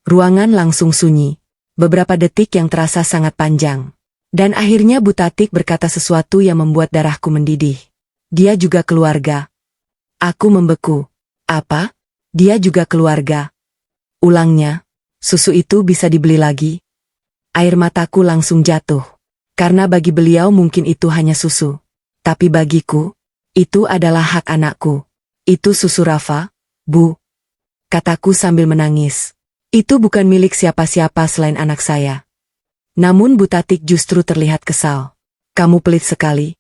Ruangan langsung sunyi. Beberapa detik yang terasa sangat panjang. Dan akhirnya Bu Tatik berkata sesuatu yang membuat darahku mendidih. Dia juga keluarga. Aku membeku. Apa? Dia juga keluarga. Ulangnya, susu itu bisa dibeli lagi? Air mataku langsung jatuh. Karena bagi beliau mungkin itu hanya susu. Tapi bagiku, itu adalah hak anakku. Itu susu Rafa, Bu. Kataku sambil menangis. Itu bukan milik siapa-siapa selain anak saya. Namun Bu Tatik justru terlihat kesal. Kamu pelit sekali.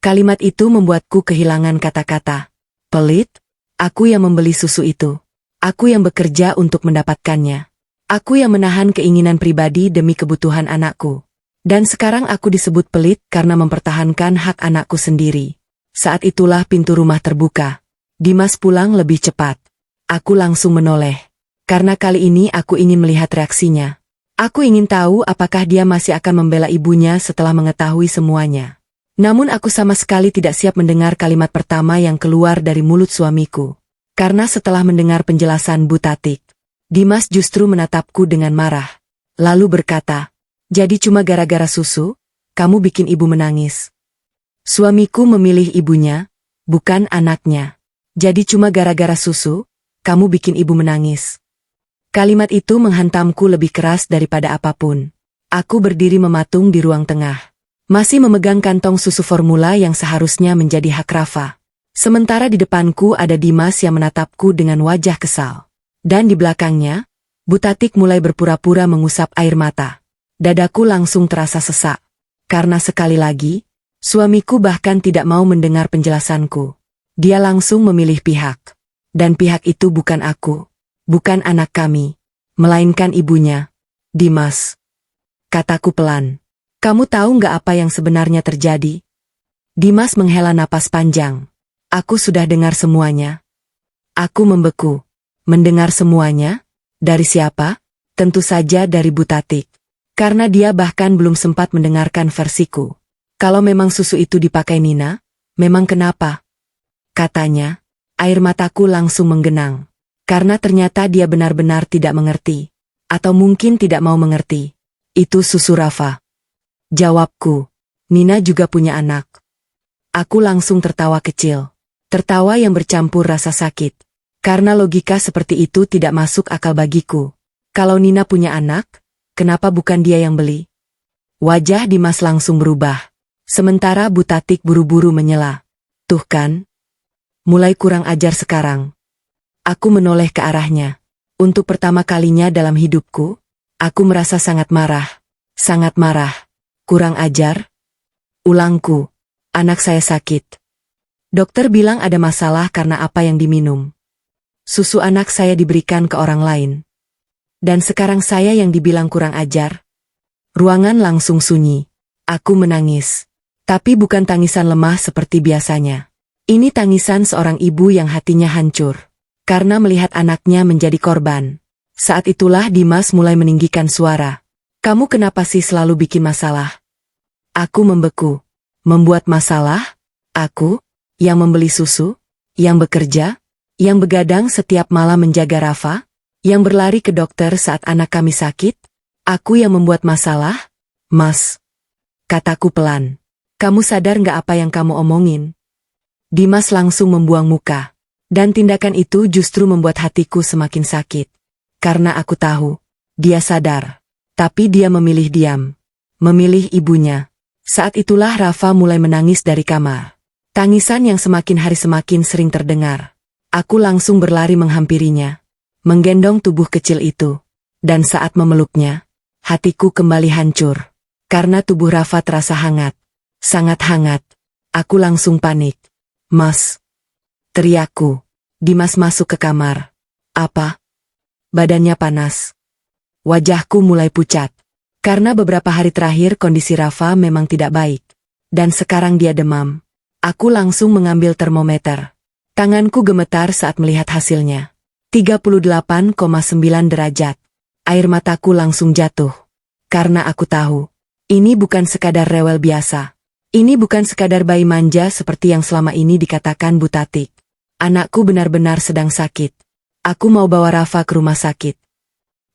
Kalimat itu membuatku kehilangan kata-kata. Pelit? Aku yang membeli susu itu. Aku yang bekerja untuk mendapatkannya. Aku yang menahan keinginan pribadi demi kebutuhan anakku. Dan sekarang aku disebut pelit karena mempertahankan hak anakku sendiri. Saat itulah pintu rumah terbuka. Dimas pulang lebih cepat. Aku langsung menoleh. Karena kali ini aku ingin melihat reaksinya. Aku ingin tahu apakah dia masih akan membela ibunya setelah mengetahui semuanya. Namun aku sama sekali tidak siap mendengar kalimat pertama yang keluar dari mulut suamiku. Karena setelah mendengar penjelasan Bu Tatik, Dimas justru menatapku dengan marah. Lalu berkata, jadi cuma gara-gara susu, kamu bikin ibu menangis. Suamiku memilih ibunya, bukan anaknya. Jadi cuma gara-gara susu, kamu bikin ibu menangis. Kalimat itu menghantamku lebih keras daripada apapun. Aku berdiri mematung di ruang tengah. Masih memegang kantong susu formula yang seharusnya menjadi hak Rafa. Sementara di depanku ada Dimas yang menatapku dengan wajah kesal. Dan di belakangnya, Bu Tatik mulai berpura-pura mengusap air mata. Dadaku langsung terasa sesak. Karena sekali lagi, Suamiku bahkan tidak mau mendengar penjelasanku. Dia langsung memilih pihak. Dan pihak itu bukan aku. Bukan anak kami. Melainkan ibunya. Dimas. Kataku pelan. Kamu tahu nggak apa yang sebenarnya terjadi? Dimas menghela napas panjang. Aku sudah dengar semuanya. Aku membeku. Mendengar semuanya? Dari siapa? Tentu saja dari Butatik. Karena dia bahkan belum sempat mendengarkan versiku. Kalau memang susu itu dipakai Nina, memang kenapa? Katanya, air mataku langsung menggenang. Karena ternyata dia benar-benar tidak mengerti. Atau mungkin tidak mau mengerti. Itu susu Rafa. Jawabku, Nina juga punya anak. Aku langsung tertawa kecil. Tertawa yang bercampur rasa sakit. Karena logika seperti itu tidak masuk akal bagiku. Kalau Nina punya anak, kenapa bukan dia yang beli? Wajah Dimas langsung berubah. Sementara Butatik buru-buru menyela. Tuh kan? Mulai kurang ajar sekarang. Aku menoleh ke arahnya. Untuk pertama kalinya dalam hidupku, aku merasa sangat marah. Sangat marah. Kurang ajar? Ulangku. Anak saya sakit. Dokter bilang ada masalah karena apa yang diminum. Susu anak saya diberikan ke orang lain. Dan sekarang saya yang dibilang kurang ajar. Ruangan langsung sunyi. Aku menangis. Tapi bukan tangisan lemah seperti biasanya. Ini tangisan seorang ibu yang hatinya hancur. Karena melihat anaknya menjadi korban. Saat itulah Dimas mulai meninggikan suara. Kamu kenapa sih selalu bikin masalah? Aku membeku. Membuat masalah? Aku? Yang membeli susu? Yang bekerja? Yang begadang setiap malam menjaga Rafa? Yang berlari ke dokter saat anak kami sakit? Aku yang membuat masalah? Mas. Kataku pelan. Kamu sadar nggak apa yang kamu omongin? Dimas langsung membuang muka. Dan tindakan itu justru membuat hatiku semakin sakit. Karena aku tahu, dia sadar. Tapi dia memilih diam. Memilih ibunya. Saat itulah Rafa mulai menangis dari kamar. Tangisan yang semakin hari semakin sering terdengar. Aku langsung berlari menghampirinya. Menggendong tubuh kecil itu. Dan saat memeluknya, hatiku kembali hancur. Karena tubuh Rafa terasa hangat. Sangat hangat. Aku langsung panik. Mas. Teriakku. Dimas masuk ke kamar. Apa? Badannya panas. Wajahku mulai pucat. Karena beberapa hari terakhir kondisi Rafa memang tidak baik. Dan sekarang dia demam. Aku langsung mengambil termometer. Tanganku gemetar saat melihat hasilnya. 38,9 derajat. Air mataku langsung jatuh. Karena aku tahu. Ini bukan sekadar rewel biasa. Ini bukan sekadar bayi manja seperti yang selama ini dikatakan Butatik. Anakku benar-benar sedang sakit. Aku mau bawa Rafa ke rumah sakit.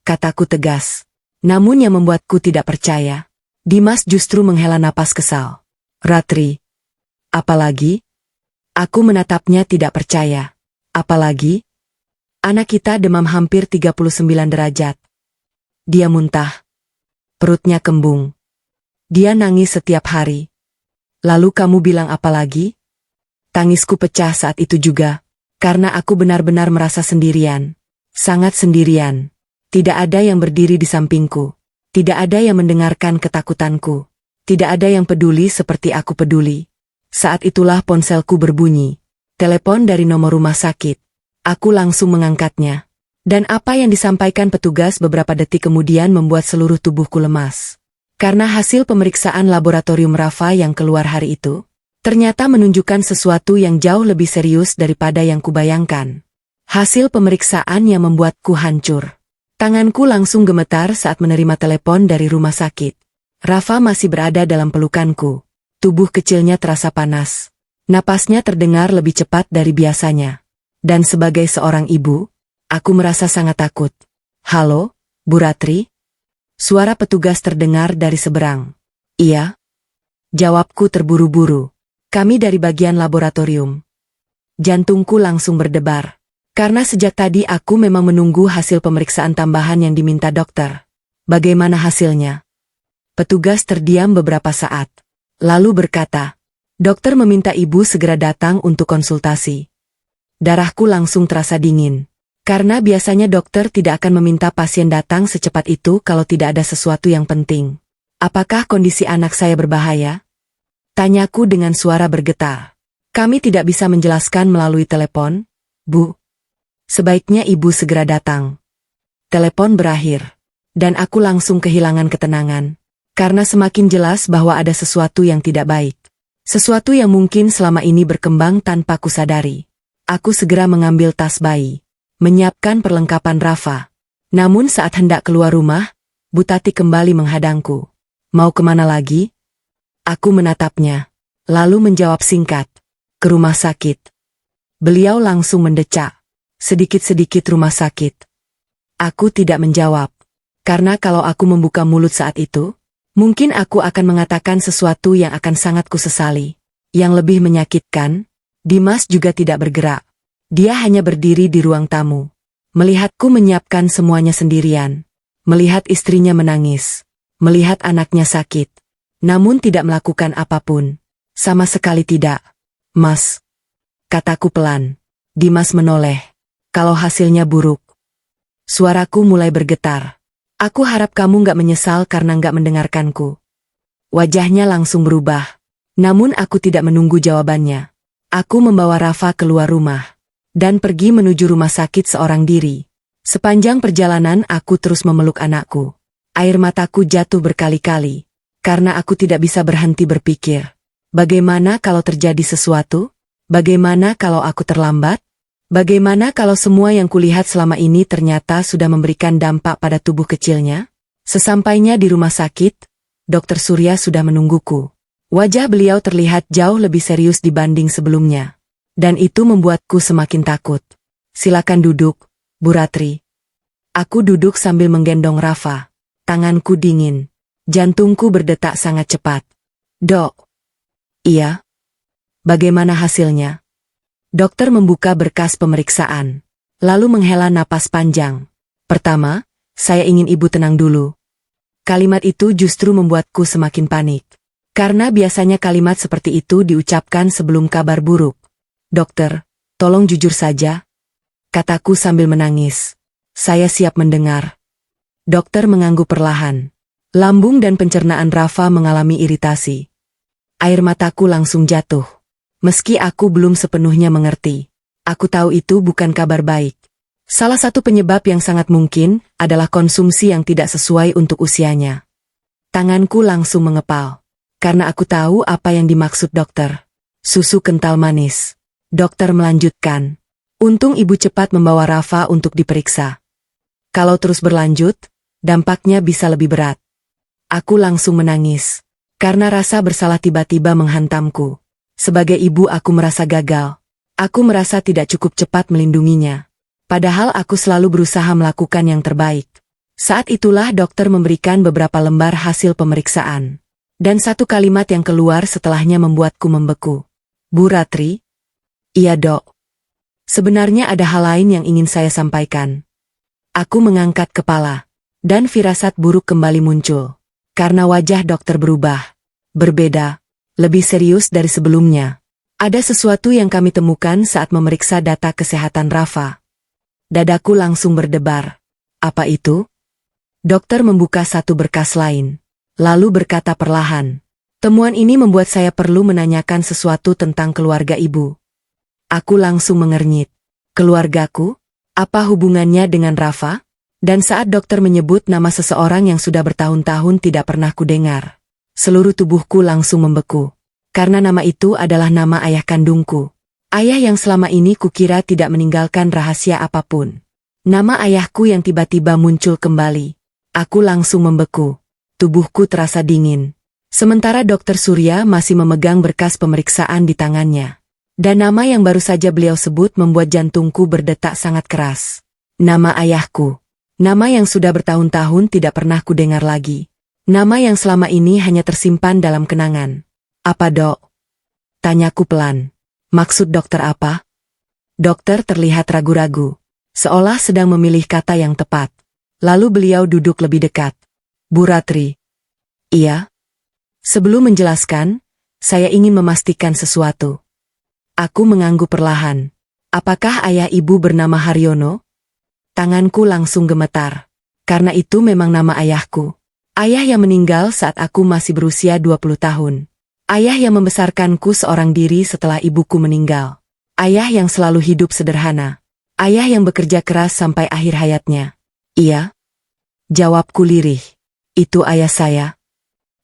Kataku tegas. Namun yang membuatku tidak percaya. Dimas justru menghela napas kesal. Ratri. Apalagi? Aku menatapnya tidak percaya. Apalagi? Anak kita demam hampir 39 derajat. Dia muntah. Perutnya kembung. Dia nangis setiap hari. Lalu kamu bilang apa lagi? Tangisku pecah saat itu juga. Karena aku benar-benar merasa sendirian. Sangat sendirian. Tidak ada yang berdiri di sampingku. Tidak ada yang mendengarkan ketakutanku. Tidak ada yang peduli seperti aku peduli. Saat itulah ponselku berbunyi. Telepon dari nomor rumah sakit. Aku langsung mengangkatnya. Dan apa yang disampaikan petugas beberapa detik kemudian membuat seluruh tubuhku lemas. Karena hasil pemeriksaan laboratorium Rafa yang keluar hari itu, ternyata menunjukkan sesuatu yang jauh lebih serius daripada yang kubayangkan. Hasil pemeriksaan yang membuatku hancur. Tanganku langsung gemetar saat menerima telepon dari rumah sakit. Rafa masih berada dalam pelukanku. Tubuh kecilnya terasa panas. Napasnya terdengar lebih cepat dari biasanya. Dan sebagai seorang ibu, aku merasa sangat takut. Halo, Bu Ratri? Suara petugas terdengar dari seberang. Iya? Jawabku terburu-buru. Kami dari bagian laboratorium. Jantungku langsung berdebar. Karena sejak tadi aku memang menunggu hasil pemeriksaan tambahan yang diminta dokter. Bagaimana hasilnya? Petugas terdiam beberapa saat. Lalu berkata, dokter meminta ibu segera datang untuk konsultasi. Darahku langsung terasa dingin. Karena biasanya dokter tidak akan meminta pasien datang secepat itu kalau tidak ada sesuatu yang penting. Apakah kondisi anak saya berbahaya? Tanyaku dengan suara bergetar. Kami tidak bisa menjelaskan melalui telepon, Bu. Sebaiknya Ibu segera datang. Telepon berakhir. Dan aku langsung kehilangan ketenangan. Karena semakin jelas bahwa ada sesuatu yang tidak baik. Sesuatu yang mungkin selama ini berkembang tanpa kusadari. Aku segera mengambil tas bayi. Menyiapkan perlengkapan Rafa. Namun saat hendak keluar rumah, Bu Tati kembali menghadangku. Mau kemana lagi? Aku menatapnya. Lalu menjawab singkat. Ke rumah sakit. Beliau langsung mendecak. Sedikit-sedikit rumah sakit. Aku tidak menjawab. Karena kalau aku membuka mulut saat itu, mungkin aku akan mengatakan sesuatu yang akan sangat kusesali. Yang lebih menyakitkan, Dimas juga tidak bergerak. Dia hanya berdiri di ruang tamu. Melihatku menyiapkan semuanya sendirian. Melihat istrinya menangis. Melihat anaknya sakit. Namun tidak melakukan apapun. Sama sekali tidak. Mas. Kataku pelan. Dimas menoleh. Kalau hasilnya buruk. Suaraku mulai bergetar. Aku harap kamu nggak menyesal karena nggak mendengarkanku. Wajahnya langsung berubah. Namun aku tidak menunggu jawabannya. Aku membawa Rafa keluar rumah. Dan pergi menuju rumah sakit seorang diri. Sepanjang perjalanan aku terus memeluk anakku. Air mataku jatuh berkali-kali. Karena aku tidak bisa berhenti berpikir. Bagaimana kalau terjadi sesuatu? Bagaimana kalau aku terlambat? Bagaimana kalau semua yang kulihat selama ini ternyata sudah memberikan dampak pada tubuh kecilnya? Sesampainya di rumah sakit, Dokter Surya sudah menungguku. Wajah beliau terlihat jauh lebih serius dibanding sebelumnya. Dan itu membuatku semakin takut. Silakan duduk, Bu Ratri. Aku duduk sambil menggendong Rafa. Tanganku dingin. Jantungku berdetak sangat cepat. Dok. Iya. Bagaimana hasilnya? Dokter membuka berkas pemeriksaan. Lalu menghela napas panjang. Pertama, saya ingin Ibu tenang dulu. Kalimat itu justru membuatku semakin panik. Karena biasanya kalimat seperti itu diucapkan sebelum kabar buruk. Dokter, tolong jujur saja. Kataku sambil menangis. Saya siap mendengar. Dokter mengangguk perlahan. Lambung dan pencernaan Rafa mengalami iritasi. Air mataku langsung jatuh. Meski aku belum sepenuhnya mengerti. Aku tahu itu bukan kabar baik. Salah satu penyebab yang sangat mungkin adalah konsumsi yang tidak sesuai untuk usianya. Tanganku langsung mengepal. Karena aku tahu apa yang dimaksud dokter. Susu kental manis. Dokter melanjutkan. Untung Ibu cepat membawa Rafa untuk diperiksa. Kalau terus berlanjut, dampaknya bisa lebih berat. Aku langsung menangis. Karena rasa bersalah tiba-tiba menghantamku. Sebagai ibu aku merasa gagal. Aku merasa tidak cukup cepat melindunginya. Padahal aku selalu berusaha melakukan yang terbaik. Saat itulah dokter memberikan beberapa lembar hasil pemeriksaan. Dan satu kalimat yang keluar setelahnya membuatku membeku. Bu Ratri? Iya dok. Sebenarnya ada hal lain yang ingin saya sampaikan. Aku mengangkat kepala. Dan firasat buruk kembali muncul. Karena wajah dokter berubah. Berbeda. Lebih serius dari sebelumnya. Ada sesuatu yang kami temukan saat memeriksa data kesehatan Rafa. Dadaku langsung berdebar. Apa itu? Dokter membuka satu berkas lain. Lalu berkata perlahan. Temuan ini membuat saya perlu menanyakan sesuatu tentang keluarga Ibu. Aku langsung mengernyit. Keluargaku? Apa hubungannya dengan Rafa? Dan saat dokter menyebut nama seseorang yang sudah bertahun-tahun tidak pernah kudengar. Seluruh tubuhku langsung membeku. Karena nama itu adalah nama ayah kandungku. Ayah yang selama ini kukira tidak meninggalkan rahasia apapun. Nama ayahku yang tiba-tiba muncul kembali. Aku langsung membeku. Tubuhku terasa dingin. Sementara Dokter Surya masih memegang berkas pemeriksaan di tangannya. Dan nama yang baru saja beliau sebut membuat jantungku berdetak sangat keras. Nama ayahku. Nama yang sudah bertahun-tahun tidak pernah kudengar lagi. Nama yang selama ini hanya tersimpan dalam kenangan. Apa dok? Tanyaku pelan. Maksud dokter apa? Dokter terlihat ragu-ragu. Seolah sedang memilih kata yang tepat. Lalu beliau duduk lebih dekat. Bu Ratri. Iya? Sebelum menjelaskan, saya ingin memastikan sesuatu. Aku mengangguk perlahan. Apakah ayah ibu bernama Haryono? Tanganku langsung gemetar. Karena itu memang nama ayahku. Ayah yang meninggal saat aku masih berusia 20 tahun. Ayah yang membesarkanku seorang diri setelah ibuku meninggal. Ayah yang selalu hidup sederhana. Ayah yang bekerja keras sampai akhir hayatnya. Iya? Jawabku lirih. Itu ayah saya.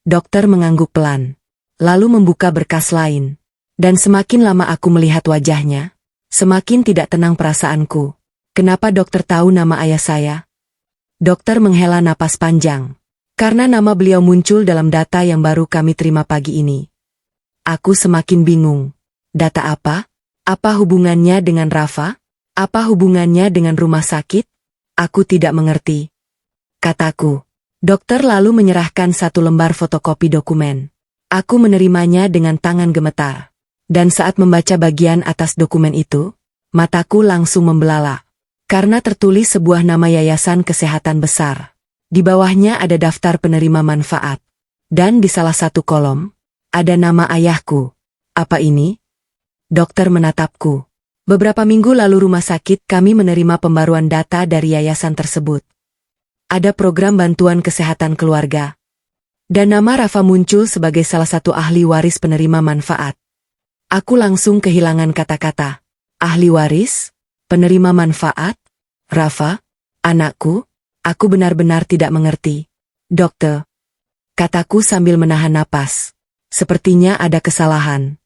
Dokter mengangguk pelan. Lalu membuka berkas lain. Dan semakin lama aku melihat wajahnya, semakin tidak tenang perasaanku. Kenapa dokter tahu nama ayah saya? Dokter menghela napas panjang. Karena nama beliau muncul dalam data yang baru kami terima pagi ini. Aku semakin bingung. Data apa? Apa hubungannya dengan Rafa? Apa hubungannya dengan rumah sakit? Aku tidak mengerti. Kataku. Dokter lalu menyerahkan satu lembar fotokopi dokumen. Aku menerimanya dengan tangan gemetar. Dan saat membaca bagian atas dokumen itu, mataku langsung membelalak. Karena tertulis sebuah nama yayasan kesehatan besar. Di bawahnya ada daftar penerima manfaat. Dan di salah satu kolom, ada nama ayahku. Apa ini? Dokter menatapku. Beberapa minggu lalu rumah sakit kami menerima pembaruan data dari yayasan tersebut. Ada program bantuan kesehatan keluarga. Dan nama Rafa muncul sebagai salah satu ahli waris penerima manfaat. Aku langsung kehilangan kata-kata. Ahli waris? Penerima manfaat? Rafa? Anakku? Aku benar-benar tidak mengerti. Dokter. Kataku sambil menahan napas. Sepertinya ada kesalahan.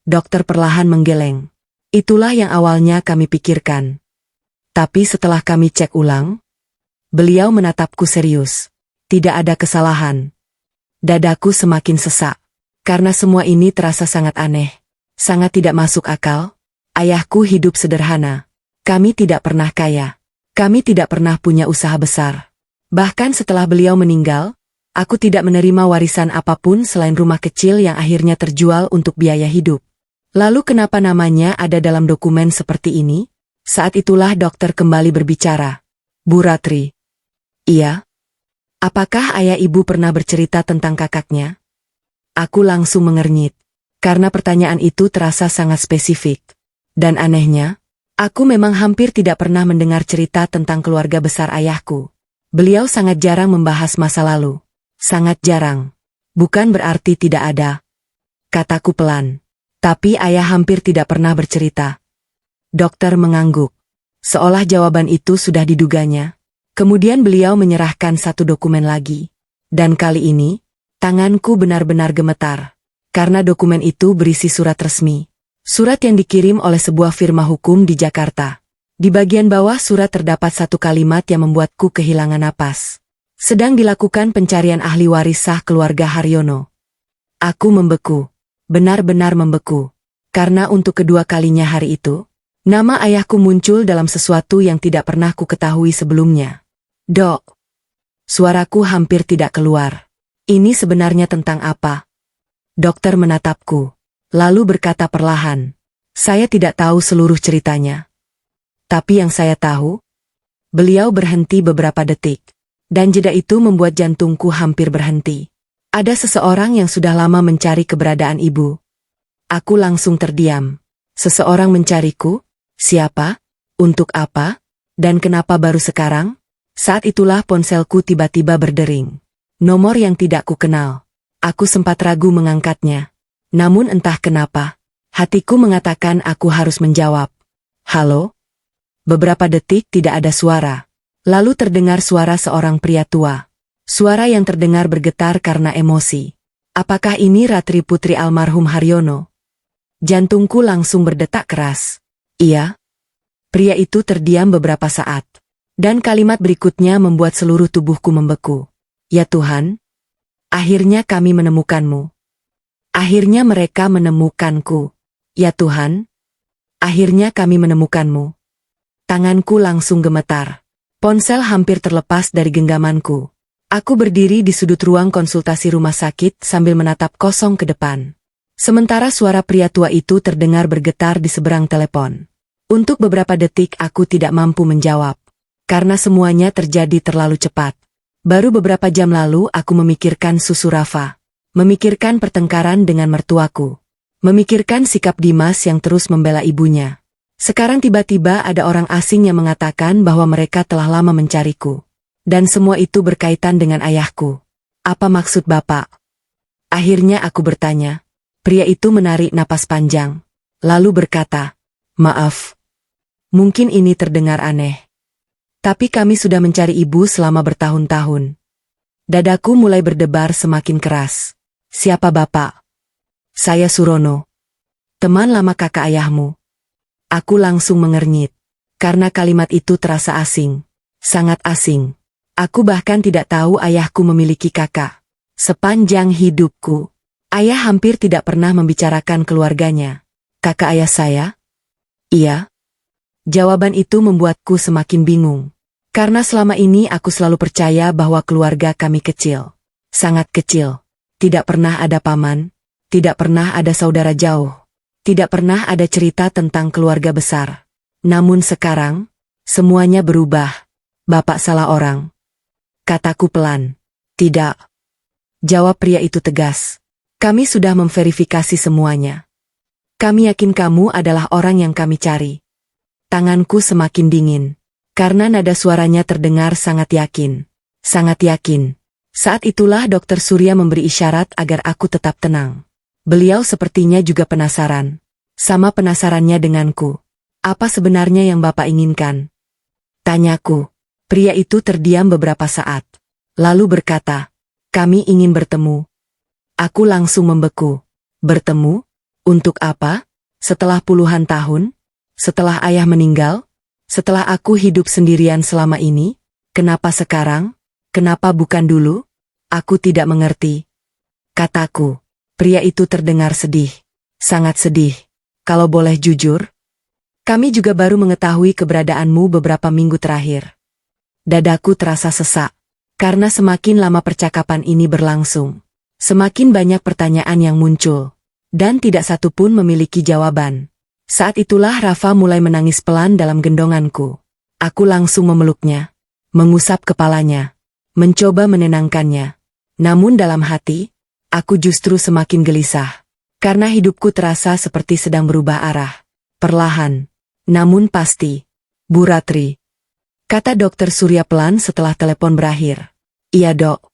Dokter perlahan menggeleng. Itulah yang awalnya kami pikirkan. Tapi setelah kami cek ulang, beliau menatapku serius. Tidak ada kesalahan. Dadaku semakin sesak. Karena semua ini terasa sangat aneh. Sangat tidak masuk akal. Ayahku hidup sederhana. Kami tidak pernah kaya. Kami tidak pernah punya usaha besar. Bahkan setelah beliau meninggal, aku tidak menerima warisan apapun selain rumah kecil yang akhirnya terjual untuk biaya hidup. Lalu kenapa namanya ada dalam dokumen seperti ini? Saat itulah dokter kembali berbicara. Bu Ratri. Iya? Apakah ayah ibu pernah bercerita tentang kakaknya? Aku langsung mengernyit. Karena pertanyaan itu terasa sangat spesifik. Dan anehnya, aku memang hampir tidak pernah mendengar cerita tentang keluarga besar ayahku. Beliau sangat jarang membahas masa lalu. Sangat jarang. Bukan berarti tidak ada. Kataku pelan. Tapi ayah hampir tidak pernah bercerita. Dokter mengangguk. Seolah jawaban itu sudah diduganya. Kemudian beliau menyerahkan satu dokumen lagi. Dan kali ini, tanganku benar-benar gemetar. Karena dokumen itu berisi surat resmi. Surat yang dikirim oleh sebuah firma hukum di Jakarta. Di bagian bawah surat terdapat satu kalimat yang membuatku kehilangan napas. Sedang dilakukan pencarian ahli waris sah keluarga Haryono. Aku membeku. Benar-benar membeku. Karena untuk kedua kalinya hari itu, nama ayahku muncul dalam sesuatu yang tidak pernah ku ketahui sebelumnya. Dok. Suaraku hampir tidak keluar. Ini sebenarnya tentang apa? Dokter menatapku. Lalu berkata perlahan. Saya tidak tahu seluruh ceritanya. Tapi yang saya tahu, beliau berhenti beberapa detik. Dan jeda itu membuat jantungku hampir berhenti. Ada seseorang yang sudah lama mencari keberadaan ibu. Aku langsung terdiam. Seseorang mencariku? Siapa? Untuk apa? Dan kenapa baru sekarang? Saat itulah ponselku tiba-tiba berdering. Nomor yang tidak kukenal. Aku sempat ragu mengangkatnya. Namun entah kenapa, hatiku mengatakan aku harus menjawab. Halo? Beberapa detik tidak ada suara. Lalu terdengar suara seorang pria tua. Suara yang terdengar bergetar karena emosi. Apakah ini Ratri putri almarhum Haryono? Jantungku langsung berdetak keras. Iya. Pria itu terdiam beberapa saat. Dan kalimat berikutnya membuat seluruh tubuhku membeku. Ya Tuhan. Akhirnya kami menemukanmu. Akhirnya mereka menemukanku. Ya Tuhan. Akhirnya kami menemukanmu. Tanganku langsung gemetar. Ponsel hampir terlepas dari genggamanku. Aku berdiri di sudut ruang konsultasi rumah sakit sambil menatap kosong ke depan. Sementara suara pria tua itu terdengar bergetar di seberang telepon. Untuk beberapa detik aku tidak mampu menjawab. Karena semuanya terjadi terlalu cepat. Baru beberapa jam lalu aku memikirkan susu Rafa. Memikirkan pertengkaran dengan mertuaku. Memikirkan sikap Dimas yang terus membela ibunya. Sekarang tiba-tiba ada orang asing yang mengatakan bahwa mereka telah lama mencariku. Dan semua itu berkaitan dengan ayahku. Apa maksud Bapak? Akhirnya aku bertanya. Pria itu menarik napas panjang, lalu berkata, "Maaf. Mungkin ini terdengar aneh. Tapi kami sudah mencari ibu selama bertahun-tahun." Dadaku mulai berdebar semakin keras. "Siapa bapak?" "Saya Surono. Teman lama kakak ayahmu." Aku langsung mengernyit. Karena kalimat itu terasa asing. Sangat asing. Aku bahkan tidak tahu ayahku memiliki kakak. Sepanjang hidupku, ayah hampir tidak pernah membicarakan keluarganya. "Kakak ayah saya?" "Iya." Jawaban itu membuatku semakin bingung. Karena selama ini aku selalu percaya bahwa keluarga kami kecil. Sangat kecil. Tidak pernah ada paman. Tidak pernah ada saudara jauh. Tidak pernah ada cerita tentang keluarga besar. Namun sekarang, semuanya berubah. "Bapak salah orang," kataku pelan. "Tidak," jawab pria itu tegas. "Kami sudah memverifikasi semuanya. Kami yakin kamu adalah orang yang kami cari." Tanganku semakin dingin. Karena nada suaranya terdengar sangat yakin. Sangat yakin. Saat itulah Dokter Surya memberi isyarat agar aku tetap tenang. Beliau sepertinya juga penasaran. Sama penasarannya denganku. "Apa sebenarnya yang Bapak inginkan?" tanyaku. Pria itu terdiam beberapa saat. Lalu berkata, "Kami ingin bertemu." Aku langsung membeku. "Bertemu? Untuk apa? Setelah puluhan tahun? Setelah ayah meninggal? Setelah aku hidup sendirian selama ini? Kenapa sekarang? Kenapa bukan dulu?" "Aku tidak mengerti," kataku. Pria itu terdengar sedih. Sangat sedih. "Kalau boleh jujur, kami juga baru mengetahui keberadaanmu beberapa minggu terakhir." Dadaku terasa sesak. Karena semakin lama percakapan ini berlangsung, semakin banyak pertanyaan yang muncul. Dan tidak satu pun memiliki jawaban. Saat itulah Rafa mulai menangis pelan dalam gendonganku. Aku langsung memeluknya, mengusap kepalanya, mencoba menenangkannya. Namun dalam hati, aku justru semakin gelisah. Karena hidupku terasa seperti sedang berubah arah. Perlahan, namun pasti. "Bu Ratri," kata Dokter Surya pelan setelah telepon berakhir. "Iya dok.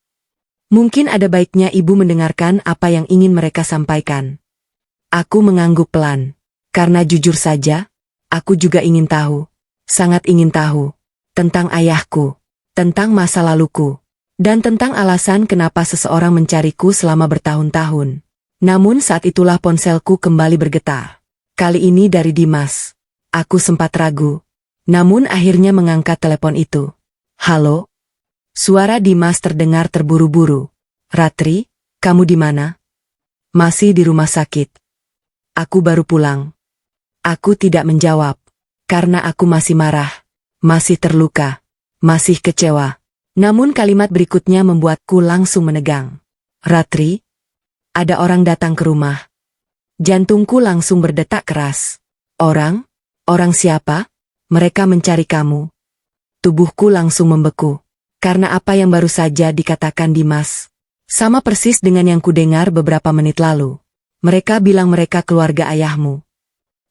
Mungkin ada baiknya ibu mendengarkan apa yang ingin mereka sampaikan." Aku mengangguk pelan. Karena jujur saja, aku juga ingin tahu. Sangat ingin tahu. Tentang ayahku. Tentang masa laluku. Dan tentang alasan kenapa seseorang mencariku selama bertahun-tahun. Namun saat itulah ponselku kembali bergetar. Kali ini dari Dimas. Aku sempat ragu. Namun akhirnya mengangkat telepon itu. "Halo?" Suara Dimas terdengar terburu-buru. "Ratri, kamu di mana?" "Masih di rumah sakit. Aku baru pulang." Aku tidak menjawab. Karena aku masih marah. Masih terluka. Masih kecewa. Namun kalimat berikutnya membuatku langsung menegang. "Ratri, ada orang datang ke rumah." Jantungku langsung berdetak keras. "Orang? Orang siapa?" "Mereka mencari kamu." Tubuhku langsung membeku. Karena apa yang baru saja dikatakan Dimas. Sama persis dengan yang kudengar beberapa menit lalu. Mereka bilang mereka keluarga ayahmu.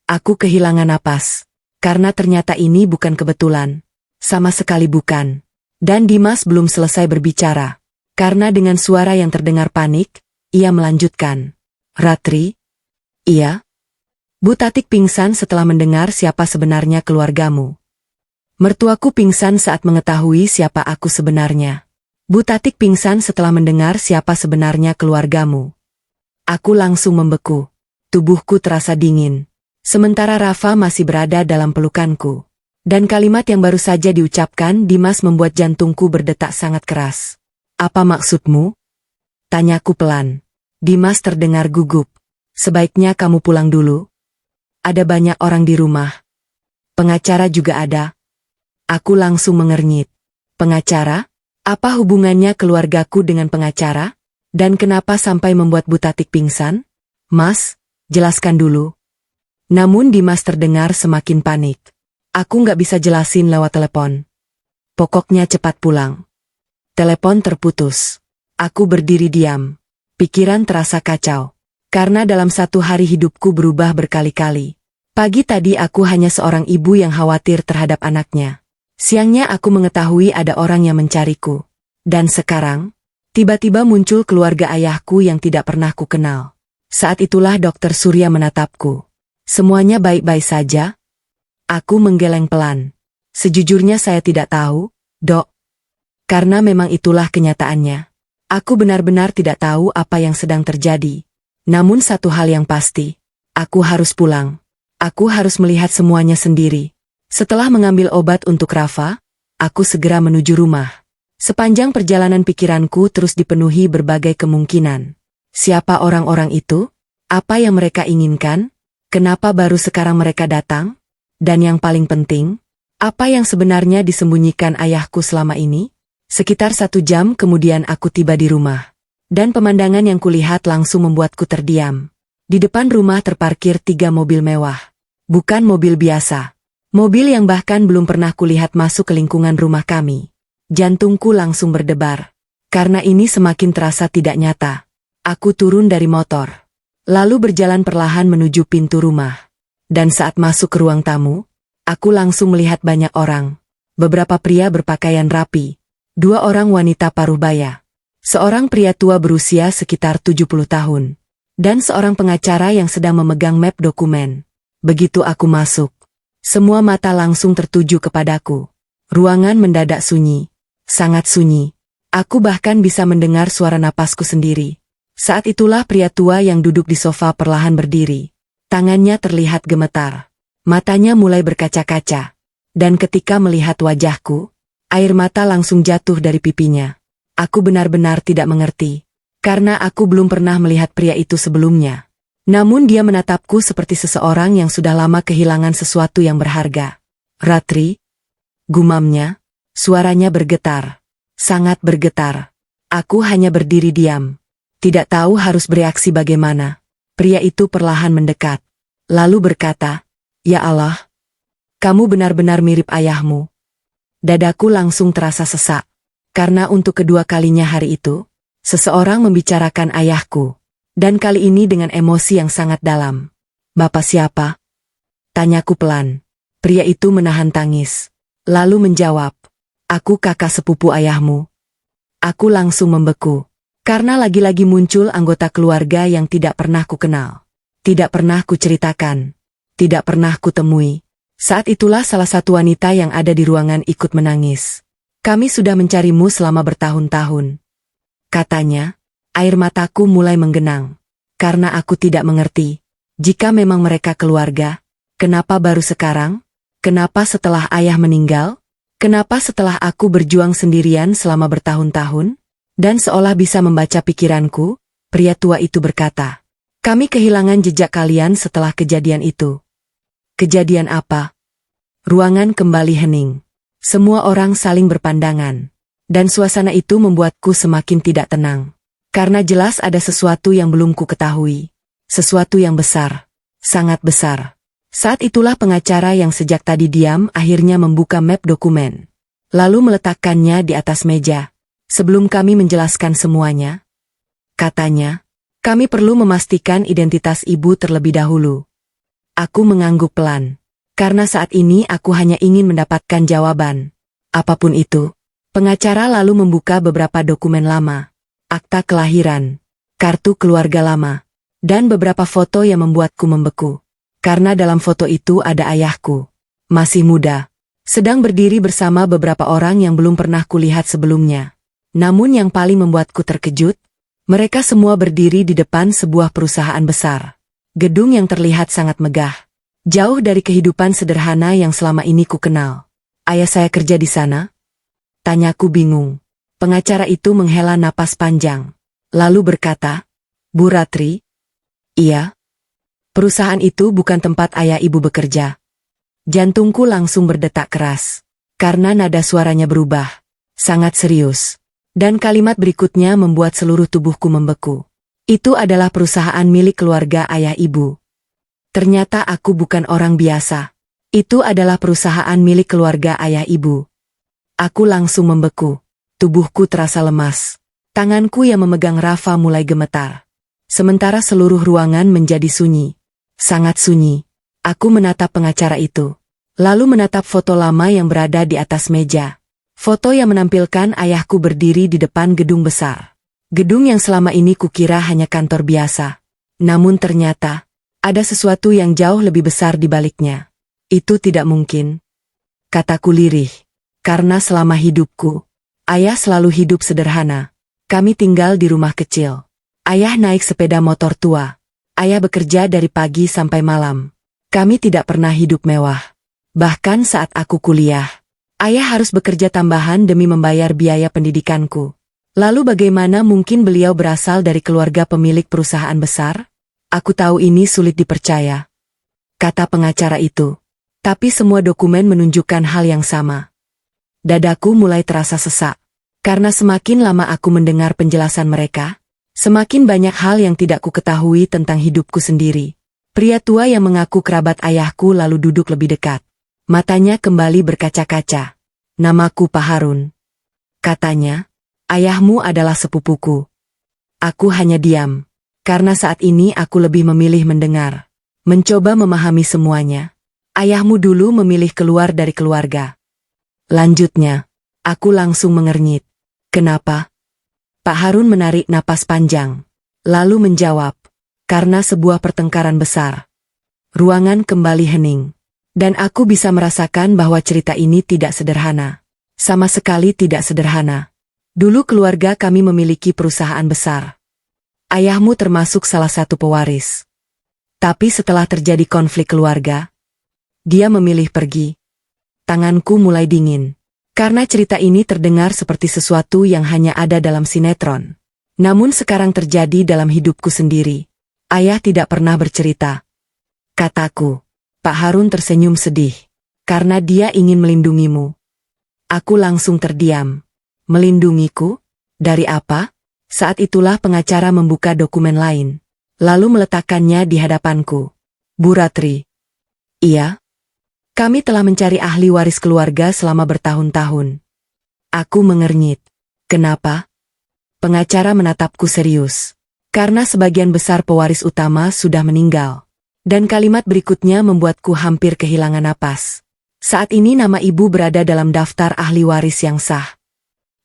Aku kehilangan napas. Karena ternyata ini bukan kebetulan. Sama sekali bukan. Dan Dimas belum selesai berbicara. Karena dengan suara yang terdengar panik, ia melanjutkan. "Ratri?" "Iya." "Bu Tatik pingsan setelah mendengar siapa sebenarnya keluargamu." "Mertuaku pingsan saat mengetahui siapa aku sebenarnya." "Bu Tatik pingsan setelah mendengar siapa sebenarnya keluargamu." Aku langsung membeku. Tubuhku terasa dingin. Sementara Rafa masih berada dalam pelukanku. Dan kalimat yang baru saja diucapkan Dimas membuat jantungku berdetak sangat keras. "Apa maksudmu?" tanyaku pelan. Dimas terdengar gugup. "Sebaiknya kamu pulang dulu. Ada banyak orang di rumah. Pengacara juga ada." Aku langsung mengernyit. "Pengacara? Apa hubungannya keluargaku dengan pengacara? Dan kenapa sampai membuat Bu Tatik pingsan?" "Mas, jelaskan dulu." Namun Dimas terdengar semakin panik. "Aku nggak bisa jelasin lewat telepon. Pokoknya cepat pulang." Telepon terputus. Aku berdiri diam. Pikiran terasa kacau. Karena dalam satu hari hidupku berubah berkali-kali. Pagi tadi aku hanya seorang ibu yang khawatir terhadap anaknya. Siangnya aku mengetahui ada orang yang mencariku. Dan sekarang, tiba-tiba muncul keluarga ayahku yang tidak pernah ku kenal. Saat itulah Dokter Surya menatapku. Semuanya baik-baik saja? Aku menggeleng pelan. Sejujurnya saya tidak tahu, Dok. Karena memang itulah kenyataannya. Aku benar-benar tidak tahu apa yang sedang terjadi. Namun satu hal yang pasti, aku harus pulang. Aku harus melihat semuanya sendiri. Setelah mengambil obat untuk Rafa, aku segera menuju rumah. Sepanjang perjalanan pikiranku terus dipenuhi berbagai kemungkinan. Siapa orang-orang itu? Apa yang mereka inginkan? Kenapa baru sekarang mereka datang? Dan yang paling penting, apa yang sebenarnya disembunyikan ayahku selama ini? Sekitar 1 jam kemudian aku tiba di rumah. Dan pemandangan yang kulihat langsung membuatku terdiam. Di depan rumah terparkir 3 mobil mewah. Bukan mobil biasa. Mobil yang bahkan belum pernah kulihat masuk ke lingkungan rumah kami. Jantungku langsung berdebar. Karena ini semakin terasa tidak nyata. Aku turun dari motor. Lalu berjalan perlahan menuju pintu rumah. Dan saat masuk ke ruang tamu, aku langsung melihat banyak orang. Beberapa pria berpakaian rapi. 2 orang wanita paruh baya. Seorang pria tua berusia sekitar 70 tahun. Dan seorang pengacara yang sedang memegang map dokumen. Begitu aku masuk, semua mata langsung tertuju kepadaku. Ruangan mendadak sunyi. Sangat sunyi. Aku bahkan bisa mendengar suara napasku sendiri. Saat itulah pria tua yang duduk di sofa perlahan berdiri. Tangannya terlihat gemetar. Matanya mulai berkaca-kaca. Dan ketika melihat wajahku, air mata langsung jatuh dari pipinya. Aku benar-benar tidak mengerti. Karena aku belum pernah melihat pria itu sebelumnya. Namun dia menatapku seperti seseorang yang sudah lama kehilangan sesuatu yang berharga. Ratri? Gumamnya. Suaranya bergetar. Sangat bergetar. Aku hanya berdiri diam. Tidak tahu harus bereaksi bagaimana. Pria itu perlahan mendekat. Lalu berkata, "Ya Allah, kamu benar-benar mirip ayahmu." Dadaku langsung terasa sesak. Karena untuk kedua kalinya hari itu, seseorang membicarakan ayahku. Dan kali ini dengan emosi yang sangat dalam. "Bapak siapa?" Tanyaku pelan. Pria itu menahan tangis. Lalu menjawab, "Aku kakak sepupu ayahmu." Aku langsung membeku. Karena lagi-lagi muncul anggota keluarga yang tidak pernah ku kenal. Tidak pernah ku ceritakan. Tidak pernah ku temui. Saat itulah salah satu wanita yang ada di ruangan ikut menangis. "Kami sudah mencarimu selama bertahun-tahun," katanya. Air mataku mulai menggenang. Karena aku tidak mengerti. Jika memang mereka keluarga, kenapa baru sekarang? Kenapa setelah ayah meninggal? Kenapa setelah aku berjuang sendirian selama bertahun-tahun? Dan seolah bisa membaca pikiranku, pria tua itu berkata, "Kami kehilangan jejak kalian setelah kejadian itu." "Kejadian apa?" Ruangan kembali hening. Semua orang saling berpandangan. Dan suasana itu membuatku semakin tidak tenang. Karena jelas ada sesuatu yang belum ku ketahui. Sesuatu yang besar. Sangat besar. Saat itulah pengacara yang sejak tadi diam akhirnya membuka map dokumen. Lalu meletakkannya di atas meja. "Sebelum kami menjelaskan semuanya," katanya, "kami perlu memastikan identitas ibu terlebih dahulu." Aku mengangguk pelan. Karena saat ini aku hanya ingin mendapatkan jawaban. Apapun itu. Pengacara lalu membuka beberapa dokumen lama. Akta kelahiran, kartu keluarga lama, dan beberapa foto yang membuatku membeku. Karena dalam foto itu ada ayahku. Masih muda. Sedang berdiri bersama beberapa orang yang belum pernah kulihat sebelumnya. Namun yang paling membuatku terkejut, mereka semua berdiri di depan sebuah perusahaan besar. Gedung yang terlihat sangat megah. Jauh dari kehidupan sederhana yang selama ini ku kenal. "Ayah saya kerja di sana?" Tanyaku bingung. Pengacara itu menghela napas panjang. Lalu berkata, "Bu Ratri?" "Iya." "Perusahaan itu bukan tempat ayah ibu bekerja." Jantungku langsung berdetak keras. Karena nada suaranya berubah. Sangat serius. Dan kalimat berikutnya membuat seluruh tubuhku membeku. "Itu adalah perusahaan milik keluarga ayah ibu." Ternyata aku bukan orang biasa. Itu adalah perusahaan milik keluarga ayah ibu. Aku langsung membeku. Tubuhku terasa lemas. Tanganku yang memegang Rafa mulai gemetar. Sementara seluruh ruangan menjadi sunyi. Sangat sunyi. Aku menatap pengacara itu. Lalu menatap foto lama yang berada di atas meja. Foto yang menampilkan ayahku berdiri di depan gedung besar. Gedung yang selama ini kukira hanya kantor biasa. Namun ternyata, ada sesuatu yang jauh lebih besar di baliknya. Itu tidak mungkin, kataku lirih. Karena selama hidupku, ayah selalu hidup sederhana. Kami tinggal di rumah kecil. Ayah naik sepeda motor tua. Ayah bekerja dari pagi sampai malam. Kami tidak pernah hidup mewah. Bahkan saat aku kuliah, ayah harus bekerja tambahan demi membayar biaya pendidikanku. Lalu bagaimana mungkin beliau berasal dari keluarga pemilik perusahaan besar? Aku tahu ini sulit dipercaya, kata pengacara itu. Tapi semua dokumen menunjukkan hal yang sama. Dadaku mulai terasa sesak. Karena semakin lama aku mendengar penjelasan mereka, semakin banyak hal yang tidak kuketahui tentang hidupku sendiri. Pria tua yang mengaku kerabat ayahku lalu duduk lebih dekat. Matanya kembali berkaca-kaca. Namaku Pak Harun. Katanya, ayahmu adalah sepupuku. Aku hanya diam. Karena saat ini aku lebih memilih mendengar. Mencoba memahami semuanya. Ayahmu dulu memilih keluar dari keluarga. Lanjutnya, aku langsung mengernyit. Kenapa? Pak Harun menarik napas panjang. Lalu menjawab, karena sebuah pertengkaran besar. Ruangan kembali hening. Dan aku bisa merasakan bahwa cerita ini tidak sederhana. Sama sekali tidak sederhana. Dulu keluarga kami memiliki perusahaan besar. Ayahmu termasuk salah satu pewaris. Tapi setelah terjadi konflik keluarga, dia memilih pergi. Tanganku mulai dingin. Karena cerita ini terdengar seperti sesuatu yang hanya ada dalam sinetron. Namun sekarang terjadi dalam hidupku sendiri. Ayah tidak pernah bercerita. Kataku. Pak Harun tersenyum sedih. Karena dia ingin melindungimu. Aku langsung terdiam. Melindungiku? Dari apa? Saat itulah pengacara membuka dokumen lain. Lalu meletakkannya di hadapanku. Bu Ratri. Iya? Kami telah mencari ahli waris keluarga selama bertahun-tahun. Aku mengernyit. Kenapa? Pengacara menatapku serius. Karena sebagian besar pewaris utama sudah meninggal. Dan kalimat berikutnya membuatku hampir kehilangan napas. Saat ini nama ibu berada dalam daftar ahli waris yang sah.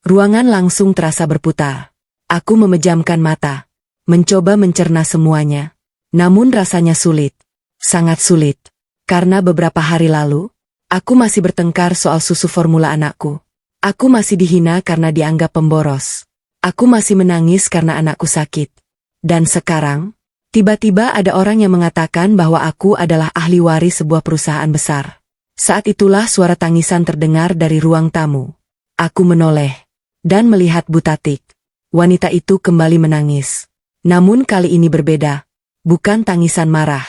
Ruangan langsung terasa berputar. Aku memejamkan mata. Mencoba mencerna semuanya. Namun rasanya sulit. Sangat sulit. Karena beberapa hari lalu, aku masih bertengkar soal susu formula anakku. Aku masih dihina karena dianggap pemboros. Aku masih menangis karena anakku sakit. Dan sekarang, tiba-tiba ada orang yang mengatakan bahwa aku adalah ahli waris sebuah perusahaan besar. Saat itulah suara tangisan terdengar dari ruang tamu. Aku menoleh dan melihat Bu Tatik. Wanita itu kembali menangis. Namun kali ini berbeda. Bukan tangisan marah.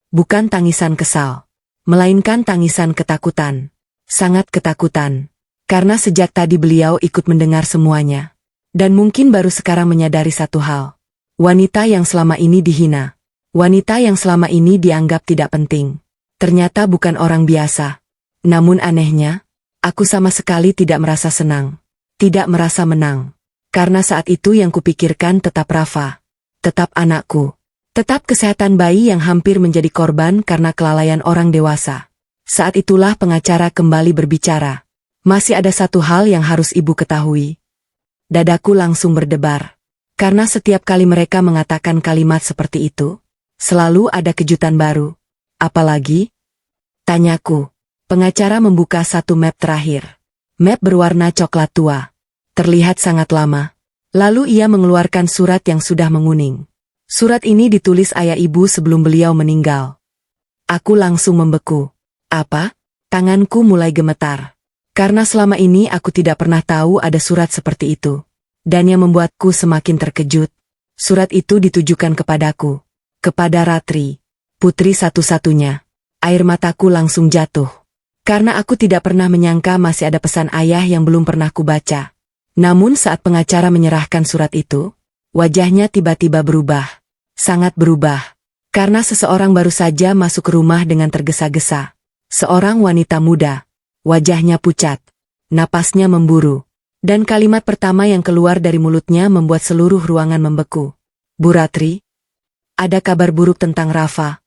Bukan tangisan kesal. Melainkan tangisan ketakutan. Sangat ketakutan. Karena sejak tadi beliau ikut mendengar semuanya. Dan mungkin baru sekarang menyadari satu hal. Wanita yang selama ini dihina. Wanita yang selama ini dianggap tidak penting. Ternyata bukan orang biasa. Namun anehnya, aku sama sekali tidak merasa senang. Tidak merasa menang. Karena saat itu yang kupikirkan tetap Rafa. Tetap anakku. Tetap kesehatan bayi yang hampir menjadi korban karena kelalaian orang dewasa. Saat itulah pengacara kembali berbicara. Masih ada satu hal yang harus ibu ketahui. Dadaku langsung berdebar. Karena setiap kali mereka mengatakan kalimat seperti itu, selalu ada kejutan baru. Apalagi? Tanyaku. Pengacara membuka satu map terakhir. Map berwarna coklat tua. Terlihat sangat lama. Lalu ia mengeluarkan surat yang sudah menguning. Surat ini ditulis ayah ibu sebelum beliau meninggal. Aku langsung membeku. Apa? Tanganku mulai gemetar. Karena selama ini aku tidak pernah tahu ada surat seperti itu. Dan yang membuatku semakin terkejut, surat itu ditujukan kepadaku. Kepada Ratri. Putri satu-satunya. Air mataku langsung jatuh. Karena aku tidak pernah menyangka masih ada pesan ayah yang belum pernah kubaca. Namun saat pengacara menyerahkan surat itu, wajahnya tiba-tiba berubah. Sangat berubah. Karena seseorang baru saja masuk ke rumah dengan tergesa-gesa. Seorang wanita muda. Wajahnya pucat. Napasnya memburu. Dan kalimat pertama yang keluar dari mulutnya membuat seluruh ruangan membeku. Bu Ratri? Ada kabar buruk tentang Rafa.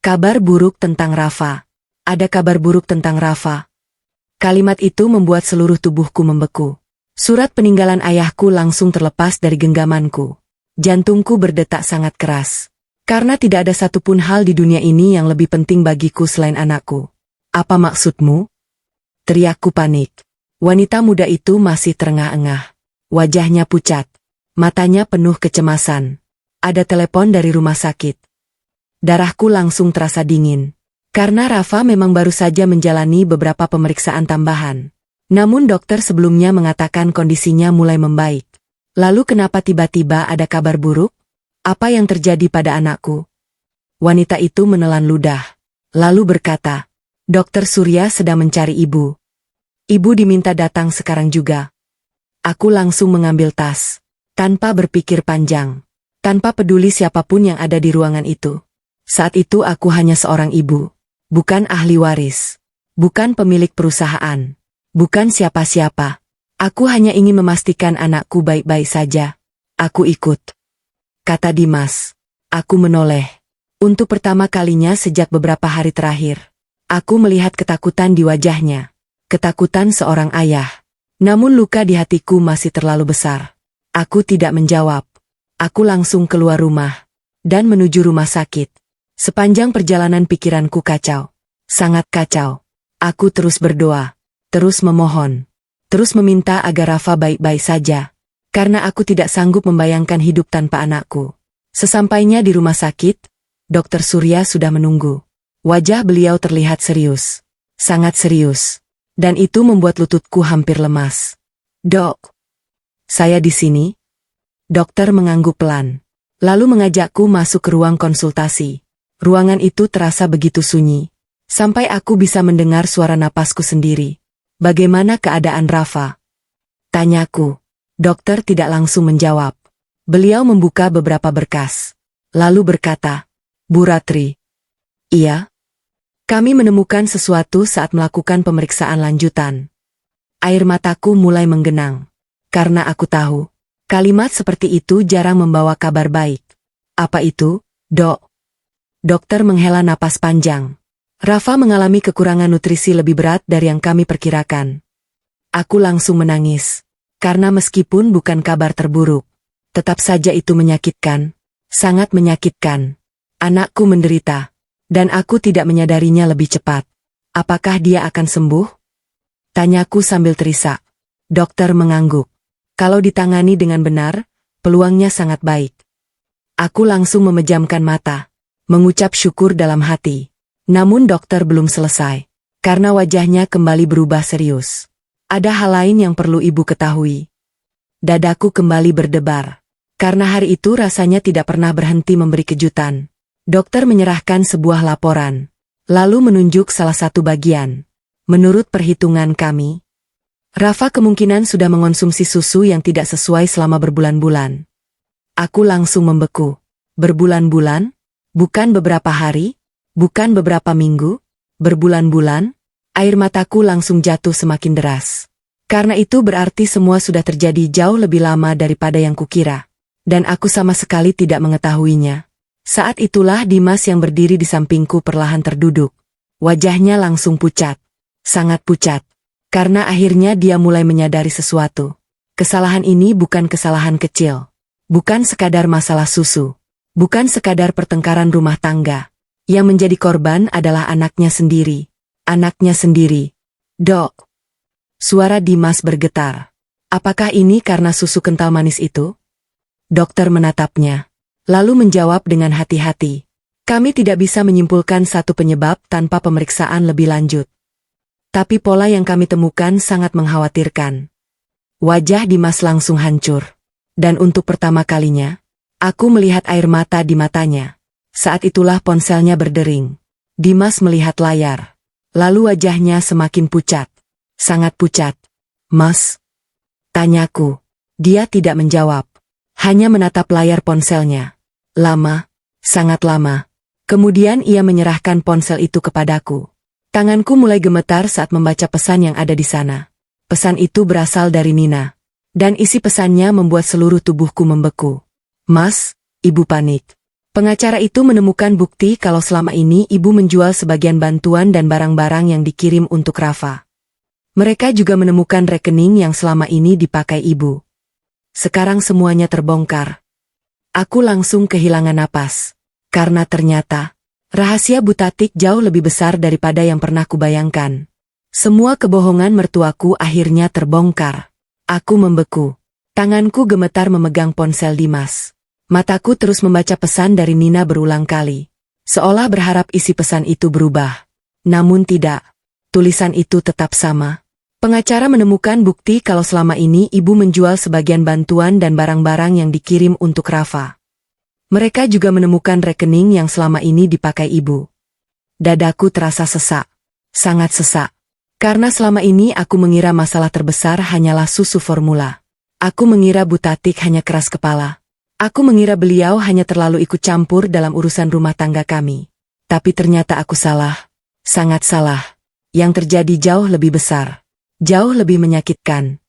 Kabar buruk tentang Rafa. Ada kabar buruk tentang Rafa. Kalimat itu membuat seluruh tubuhku membeku. Surat peninggalan ayahku langsung terlepas dari genggamanku. Jantungku berdetak sangat keras. Karena tidak ada satupun hal di dunia ini yang lebih penting bagiku selain anakku. Apa maksudmu? Teriakku panik. Wanita muda itu masih terengah-engah. Wajahnya pucat. Matanya penuh kecemasan. Ada telepon dari rumah sakit. Darahku langsung terasa dingin. Karena Rafa memang baru saja menjalani beberapa pemeriksaan tambahan. Namun dokter sebelumnya mengatakan kondisinya mulai membaik. Lalu kenapa tiba-tiba ada kabar buruk? Apa yang terjadi pada anakku? Wanita itu menelan ludah. Lalu berkata, Dokter Surya sedang mencari ibu. Ibu diminta datang sekarang juga. Aku langsung mengambil tas. Tanpa berpikir panjang. Tanpa peduli siapapun yang ada di ruangan itu. Saat itu aku hanya seorang ibu. Bukan ahli waris. Bukan pemilik perusahaan. Bukan siapa-siapa. Aku hanya ingin memastikan anakku baik-baik saja. Aku ikut. Kata Dimas. Aku menoleh. Untuk pertama kalinya sejak beberapa hari terakhir. Aku melihat ketakutan di wajahnya. Ketakutan seorang ayah. Namun luka di hatiku masih terlalu besar. Aku tidak menjawab. Aku langsung keluar rumah. Dan menuju rumah sakit. Sepanjang perjalanan pikiranku kacau. Sangat kacau. Aku terus berdoa. Terus memohon. Terus meminta agar Rafa baik-baik saja. Karena aku tidak sanggup membayangkan hidup tanpa anakku. Sesampainya di rumah sakit, Dokter Surya sudah menunggu. Wajah beliau terlihat serius. Sangat serius. Dan itu membuat lututku hampir lemas. Dok. Saya di sini. Dokter mengangguk pelan. Lalu mengajakku masuk ke ruang konsultasi. Ruangan itu terasa begitu sunyi. Sampai aku bisa mendengar suara napasku sendiri. Bagaimana keadaan Rafa? Tanyaku. Dokter tidak langsung menjawab. Beliau membuka beberapa berkas. Lalu berkata, Bu Ratri. Iya. Kami menemukan sesuatu saat melakukan pemeriksaan lanjutan. Air mataku mulai menggenang. Karena aku tahu, kalimat seperti itu jarang membawa kabar baik. Apa itu, Dok? Dokter menghela napas panjang. Rafa mengalami kekurangan nutrisi lebih berat dari yang kami perkirakan. Aku langsung menangis. Karena meskipun bukan kabar terburuk, tetap saja itu menyakitkan. Sangat menyakitkan. Anakku menderita. Dan aku tidak menyadarinya lebih cepat. Apakah dia akan sembuh? Tanyaku sambil terisak. Dokter mengangguk. Kalau ditangani dengan benar, peluangnya sangat baik. Aku langsung memejamkan mata. Mengucap syukur dalam hati. Namun dokter belum selesai. Karena wajahnya kembali berubah serius. Ada hal lain yang perlu ibu ketahui. Dadaku kembali berdebar. Karena hari itu rasanya tidak pernah berhenti memberi kejutan. Dokter menyerahkan sebuah laporan. Lalu menunjuk salah satu bagian. Menurut perhitungan kami, Rafa kemungkinan sudah mengonsumsi susu yang tidak sesuai selama berbulan-bulan. Aku langsung membeku. Berbulan-bulan? Bukan beberapa hari? Bukan beberapa minggu? Berbulan-bulan? Air mataku langsung jatuh semakin deras. Karena itu berarti semua sudah terjadi jauh lebih lama daripada yang kukira. Dan aku sama sekali tidak mengetahuinya. Saat itulah Dimas yang berdiri di sampingku perlahan terduduk. Wajahnya langsung pucat. Sangat pucat. Karena akhirnya dia mulai menyadari sesuatu. Kesalahan ini bukan kesalahan kecil. Bukan sekadar masalah susu. Bukan sekadar pertengkaran rumah tangga. Yang menjadi korban adalah anaknya sendiri. Anaknya sendiri. Dok. Suara Dimas bergetar. Apakah ini karena susu kental manis itu? Dokter menatapnya. Lalu menjawab dengan hati-hati. Kami tidak bisa menyimpulkan satu penyebab tanpa pemeriksaan lebih lanjut. Tapi pola yang kami temukan sangat mengkhawatirkan. Wajah Dimas langsung hancur. Dan untuk pertama kalinya, aku melihat air mata di matanya. Saat itulah ponselnya berdering. Dimas melihat layar. Lalu wajahnya semakin pucat. Sangat pucat. Mas? Tanyaku. Dia tidak menjawab. Hanya menatap layar ponselnya. Lama. Sangat lama. Kemudian ia menyerahkan ponsel itu kepadaku. Tanganku mulai gemetar saat membaca pesan yang ada di sana. Pesan itu berasal dari Nina. Dan isi pesannya membuat seluruh tubuhku membeku. Mas, ibu panik. Pengacara itu menemukan bukti kalau selama ini ibu menjual sebagian bantuan dan barang-barang yang dikirim untuk Rafa. Mereka juga menemukan rekening yang selama ini dipakai ibu. Sekarang semuanya terbongkar. Aku langsung kehilangan napas. Karena ternyata, rahasia Butatik jauh lebih besar daripada yang pernah kubayangkan. Semua kebohongan mertuaku akhirnya terbongkar. Aku membeku. Tanganku gemetar memegang ponsel Dimas. Mataku terus membaca pesan dari Nina berulang kali. Seolah berharap isi pesan itu berubah. Namun tidak. Tulisan itu tetap sama. Pengacara menemukan bukti kalau selama ini ibu menjual sebagian bantuan dan barang-barang yang dikirim untuk Rafa. Mereka juga menemukan rekening yang selama ini dipakai ibu. Dadaku terasa sesak. Sangat sesak. Karena selama ini aku mengira masalah terbesar hanyalah susu formula. Aku mengira Butatik hanya keras kepala. Aku mengira beliau hanya terlalu ikut campur dalam urusan rumah tangga kami. Tapi ternyata aku salah. Sangat salah. Yang terjadi jauh lebih besar. Jauh lebih menyakitkan.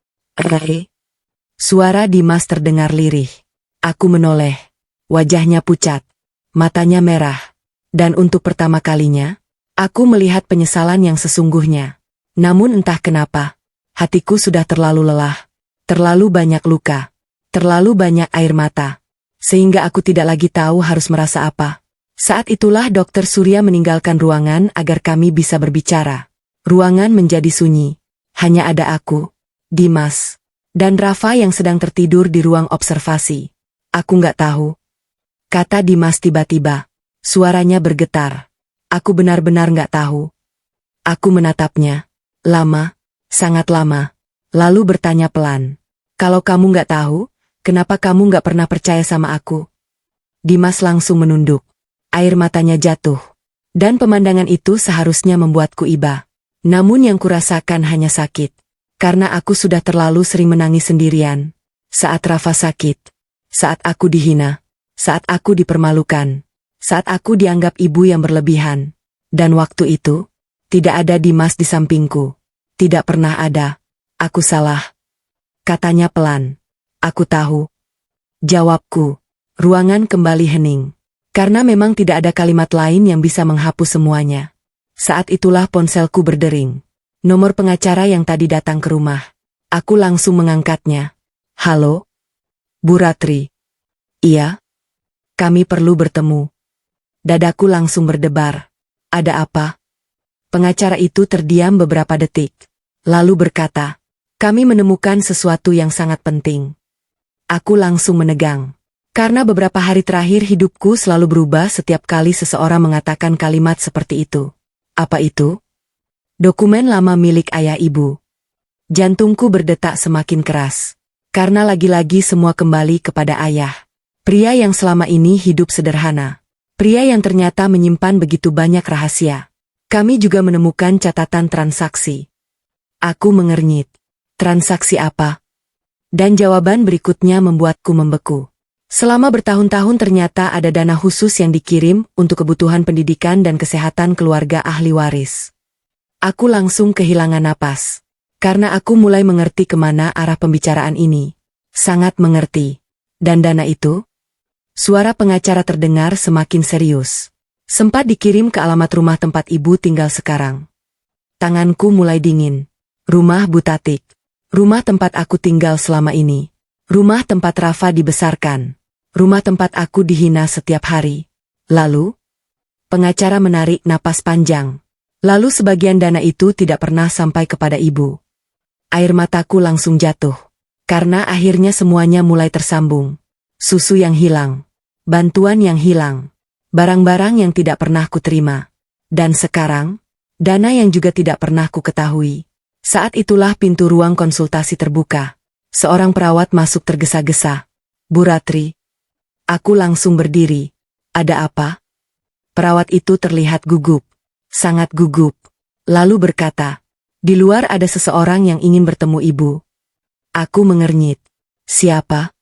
Suara Dimas terdengar lirih. Aku menoleh. Wajahnya pucat. Matanya merah. Dan untuk pertama kalinya, aku melihat penyesalan yang sesungguhnya. Namun entah kenapa, hatiku sudah terlalu lelah. Terlalu banyak luka. Terlalu banyak air mata. Sehingga aku tidak lagi tahu harus merasa apa. Saat itulah Dokter Surya meninggalkan ruangan agar kami bisa berbicara. Ruangan menjadi sunyi. Hanya ada aku, Dimas, dan Rafa yang sedang tertidur di ruang observasi. Aku nggak tahu. Kata Dimas tiba-tiba. Suaranya bergetar. Aku benar-benar nggak tahu. Aku menatapnya. Lama. Sangat lama. Lalu bertanya pelan. Kalau kamu nggak tahu, kenapa kamu nggak pernah percaya sama aku? Dimas langsung menunduk. Air matanya jatuh. Dan pemandangan itu seharusnya membuatku iba. Namun yang kurasakan hanya sakit. Karena aku sudah terlalu sering menangis sendirian. Saat Rafa sakit. Saat aku dihina. Saat aku dipermalukan. Saat aku dianggap ibu yang berlebihan. Dan waktu itu, tidak ada Dimas di sampingku. Tidak pernah ada. Aku salah. Katanya pelan. Aku tahu. Jawabku. Ruangan kembali hening. Karena memang tidak ada kalimat lain yang bisa menghapus semuanya. Saat itulah ponselku berdering. Nomor pengacara yang tadi datang ke rumah. Aku langsung mengangkatnya. Halo? Bu Ratri. Iya? Kami perlu bertemu. Dadaku langsung berdebar. Ada apa? Pengacara itu terdiam beberapa detik. Lalu berkata, kami menemukan sesuatu yang sangat penting. Aku langsung menegang. Karena beberapa hari terakhir hidupku selalu berubah setiap kali seseorang mengatakan kalimat seperti itu. Apa itu? Dokumen lama milik ayah ibu. Jantungku berdetak semakin keras. Karena lagi-lagi semua kembali kepada ayah. Pria yang selama ini hidup sederhana. Pria yang ternyata menyimpan begitu banyak rahasia. Kami juga menemukan catatan transaksi. Aku mengernyit. Transaksi apa? Dan jawaban berikutnya membuatku membeku. Selama bertahun-tahun ternyata ada dana khusus yang dikirim untuk kebutuhan pendidikan dan kesehatan keluarga ahli waris. Aku langsung kehilangan napas. Karena aku mulai mengerti kemana arah pembicaraan ini. Sangat mengerti. Dan dana itu? Suara pengacara terdengar semakin serius. Sempat dikirim ke alamat rumah tempat ibu tinggal sekarang. Tanganku mulai dingin. Rumah Butatik. Rumah tempat aku tinggal selama ini. Rumah tempat Rafa dibesarkan. Rumah tempat aku dihina setiap hari. Lalu, pengacara menarik napas panjang. Lalu sebagian dana itu tidak pernah sampai kepada ibu. Air mataku langsung jatuh. Karena akhirnya semuanya mulai tersambung. Susu yang hilang. Bantuan yang hilang. Barang-barang yang tidak pernah kuterima. Dan sekarang, dana yang juga tidak pernah ku ketahui. Saat itulah pintu ruang konsultasi terbuka. Seorang perawat masuk tergesa-gesa. Bu Ratri. Aku langsung berdiri. Ada apa? Perawat itu terlihat gugup. Sangat gugup. Lalu berkata, di luar ada seseorang yang ingin bertemu ibu. Aku mengernyit. Siapa?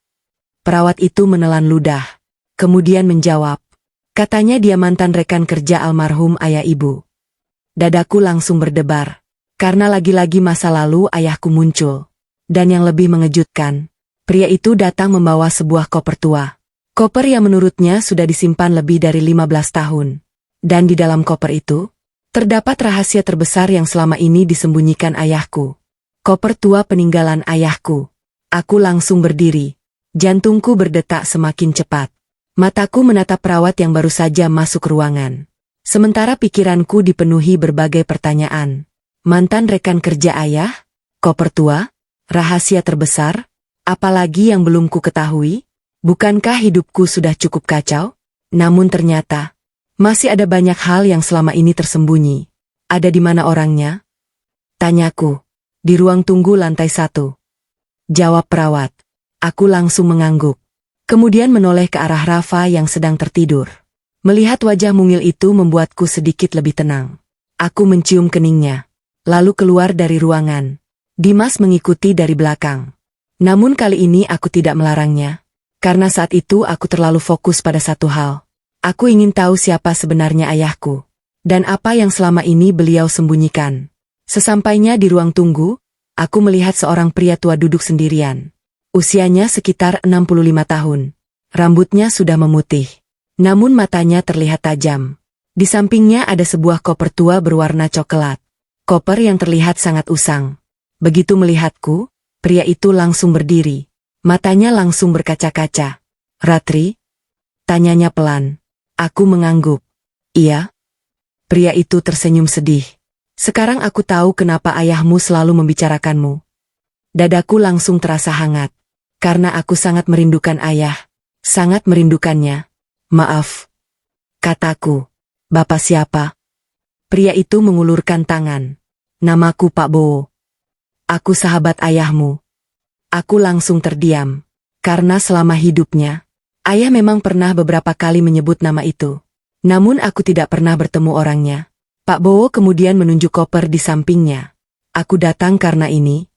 Perawat itu menelan ludah. Kemudian menjawab. Katanya dia mantan rekan kerja almarhum ayah ibu. Dadaku langsung berdebar. Karena lagi-lagi masa lalu ayahku muncul. Dan yang lebih mengejutkan, pria itu datang membawa sebuah koper tua. Koper yang menurutnya sudah disimpan lebih dari 15 tahun. Dan di dalam koper itu, terdapat rahasia terbesar yang selama ini disembunyikan ayahku. Koper tua peninggalan ayahku. Aku langsung berdiri. Jantungku berdetak semakin cepat. Mataku menatap perawat yang baru saja masuk ruangan. Sementara pikiranku dipenuhi berbagai pertanyaan. Mantan rekan kerja ayah? Koper tua? Rahasia terbesar? Apalagi yang belum ku ketahui? Bukankah hidupku sudah cukup kacau? Namun ternyata, masih ada banyak hal yang selama ini tersembunyi. Ada di mana orangnya? Tanyaku. Di ruang tunggu lantai 1. Jawab perawat. Aku langsung mengangguk. Kemudian menoleh ke arah Rafa yang sedang tertidur. Melihat wajah mungil itu membuatku sedikit lebih tenang. Aku mencium keningnya. Lalu keluar dari ruangan. Dimas mengikuti dari belakang. Namun kali ini aku tidak melarangnya. Karena saat itu aku terlalu fokus pada satu hal. Aku ingin tahu siapa sebenarnya ayahku. Dan apa yang selama ini beliau sembunyikan. Sesampainya di ruang tunggu, aku melihat seorang pria tua duduk sendirian. Usianya sekitar 65 tahun. Rambutnya sudah memutih. Namun matanya terlihat tajam. Di sampingnya ada sebuah koper tua berwarna coklat. Koper yang terlihat sangat usang. Begitu melihatku, pria itu langsung berdiri. Matanya langsung berkaca-kaca. Ratri? Tanyanya pelan. Aku mengangguk. Iya. Pria itu tersenyum sedih. Sekarang aku tahu kenapa ayahmu selalu membicarakanmu. Dadaku langsung terasa hangat. Karena aku sangat merindukan ayah. Sangat merindukannya. Maaf. Kataku. Bapak siapa? Pria itu mengulurkan tangan. Namaku Pak Bowo. Aku sahabat ayahmu. Aku langsung terdiam. Karena selama hidupnya, ayah memang pernah beberapa kali menyebut nama itu. Namun aku tidak pernah bertemu orangnya. Pak Bowo kemudian menunjuk koper di sampingnya. Aku datang karena ini.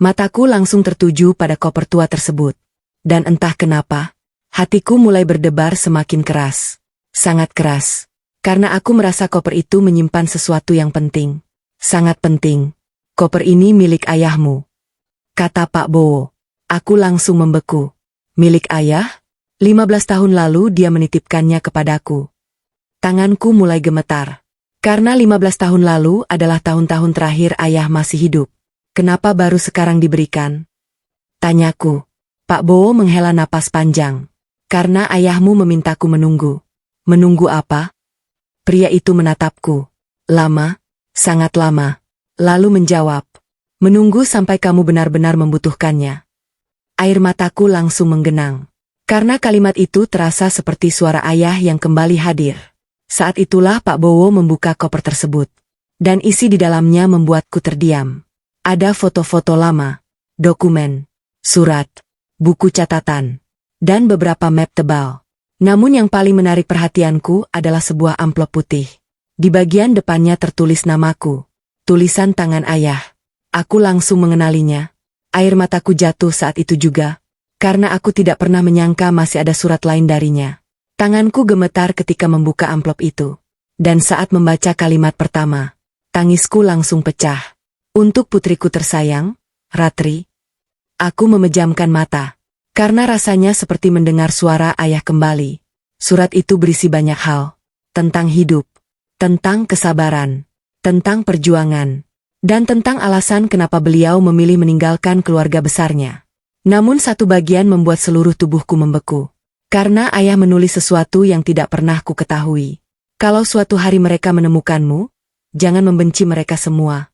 Mataku langsung tertuju pada koper tua tersebut. Dan entah kenapa, hatiku mulai berdebar semakin keras. Sangat keras. Karena aku merasa koper itu menyimpan sesuatu yang penting. Sangat penting. Koper ini milik ayahmu. Kata Pak Bowo. Aku langsung membeku. Milik ayah? 15 tahun lalu dia menitipkannya kepadaku. Tanganku mulai gemetar. Karena 15 tahun lalu adalah tahun-tahun terakhir ayah masih hidup. Kenapa baru sekarang diberikan? Tanyaku. Pak Bowo menghela napas panjang. Karena ayahmu memintaku menunggu. Menunggu apa? Pria itu menatapku. Lama, sangat lama. Lalu menjawab. Menunggu sampai kamu benar-benar membutuhkannya. Air mataku langsung menggenang. Karena kalimat itu terasa seperti suara ayah yang kembali hadir. Saat itulah Pak Bowo membuka koper tersebut. Dan isi di dalamnya membuatku terdiam. Ada foto-foto lama, dokumen, surat, buku catatan, dan beberapa map tebal. Namun yang paling menarik perhatianku adalah sebuah amplop putih. Di bagian depannya tertulis namaku. Tulisan tangan ayah. Aku langsung mengenalinya. Air mataku jatuh saat itu juga. Karena aku tidak pernah menyangka masih ada surat lain darinya. Tanganku gemetar ketika membuka amplop itu. Dan saat membaca kalimat pertama, tangisku langsung pecah. Untuk putriku tersayang, Ratri. Aku memejamkan mata. Karena rasanya seperti mendengar suara ayah kembali. Surat itu berisi banyak hal. Tentang hidup. Tentang kesabaran. Tentang perjuangan. Dan tentang alasan kenapa beliau memilih meninggalkan keluarga besarnya. Namun satu bagian membuat seluruh tubuhku membeku. Karena ayah menulis sesuatu yang tidak pernah ku ketahui. Kalau suatu hari mereka menemukanmu, jangan membenci mereka semua.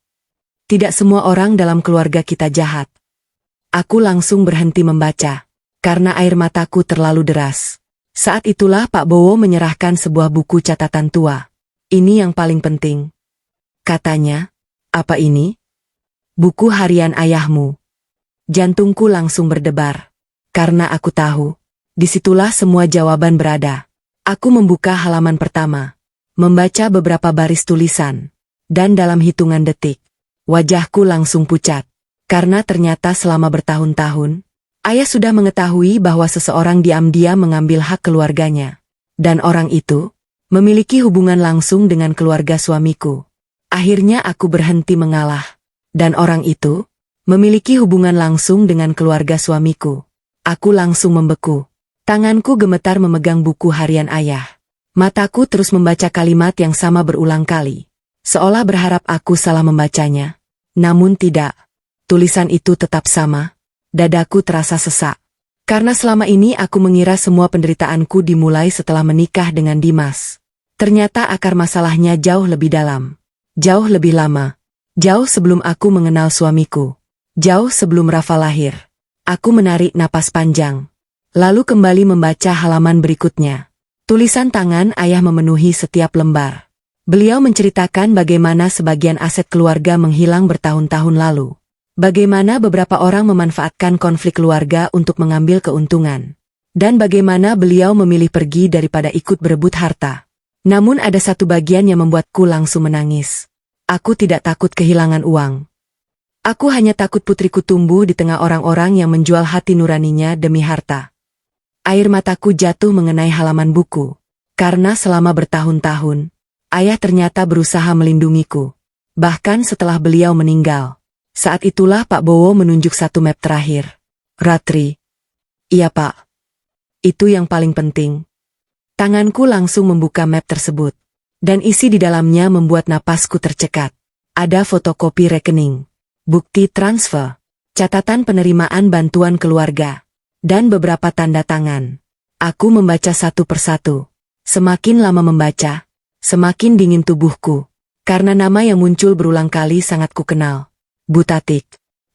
Tidak semua orang dalam keluarga kita jahat. Aku langsung berhenti membaca. Karena air mataku terlalu deras. Saat itulah Pak Bowo menyerahkan sebuah buku catatan tua. Ini yang paling penting. Katanya, apa ini? Buku harian ayahmu. Jantungku langsung berdebar. Karena aku tahu, disitulah semua jawaban berada. Aku membuka halaman pertama. Membaca beberapa baris tulisan. Dan dalam hitungan detik, wajahku langsung pucat. Karena ternyata selama bertahun-tahun, ayah sudah mengetahui bahwa seseorang diam-diam mengambil hak keluarganya. Dan orang itu memiliki hubungan langsung dengan keluarga suamiku. Akhirnya aku berhenti mengalah. Dan orang itu memiliki hubungan langsung dengan keluarga suamiku. Aku langsung membeku. Tanganku gemetar memegang buku harian ayah. Mataku terus membaca kalimat yang sama berulang kali. Seolah berharap aku salah membacanya. Namun tidak. Tulisan itu tetap sama. Dadaku terasa sesak. Karena selama ini aku mengira semua penderitaanku dimulai setelah menikah dengan Dimas. Ternyata akar masalahnya jauh lebih dalam. Jauh lebih lama. Jauh sebelum aku mengenal suamiku. Jauh sebelum Rafa lahir. Aku menarik napas panjang. Lalu kembali membaca halaman berikutnya. Tulisan tangan ayah memenuhi setiap lembar. Beliau menceritakan bagaimana sebagian aset keluarga menghilang bertahun-tahun lalu. Bagaimana beberapa orang memanfaatkan konflik keluarga untuk mengambil keuntungan. Dan bagaimana beliau memilih pergi daripada ikut berebut harta. Namun ada satu bagian yang membuatku langsung menangis. Aku tidak takut kehilangan uang. Aku hanya takut putriku tumbuh di tengah orang-orang yang menjual hati nuraninya demi harta. Air mataku jatuh mengenai halaman buku. Karena selama bertahun-tahun, ayah ternyata berusaha melindungiku. Bahkan setelah beliau meninggal. Saat itulah Pak Bowo menunjuk satu map terakhir. Ratri. Iya Pak. Itu yang paling penting. Tanganku langsung membuka map tersebut. Dan isi di dalamnya membuat napasku tercekat. Ada fotokopi rekening. Bukti transfer. Catatan penerimaan bantuan keluarga. Dan beberapa tanda tangan. Aku membaca satu persatu. Semakin lama membaca, semakin dingin tubuhku. Karena nama yang muncul berulang kali sangat kukenal. Bu Tatik,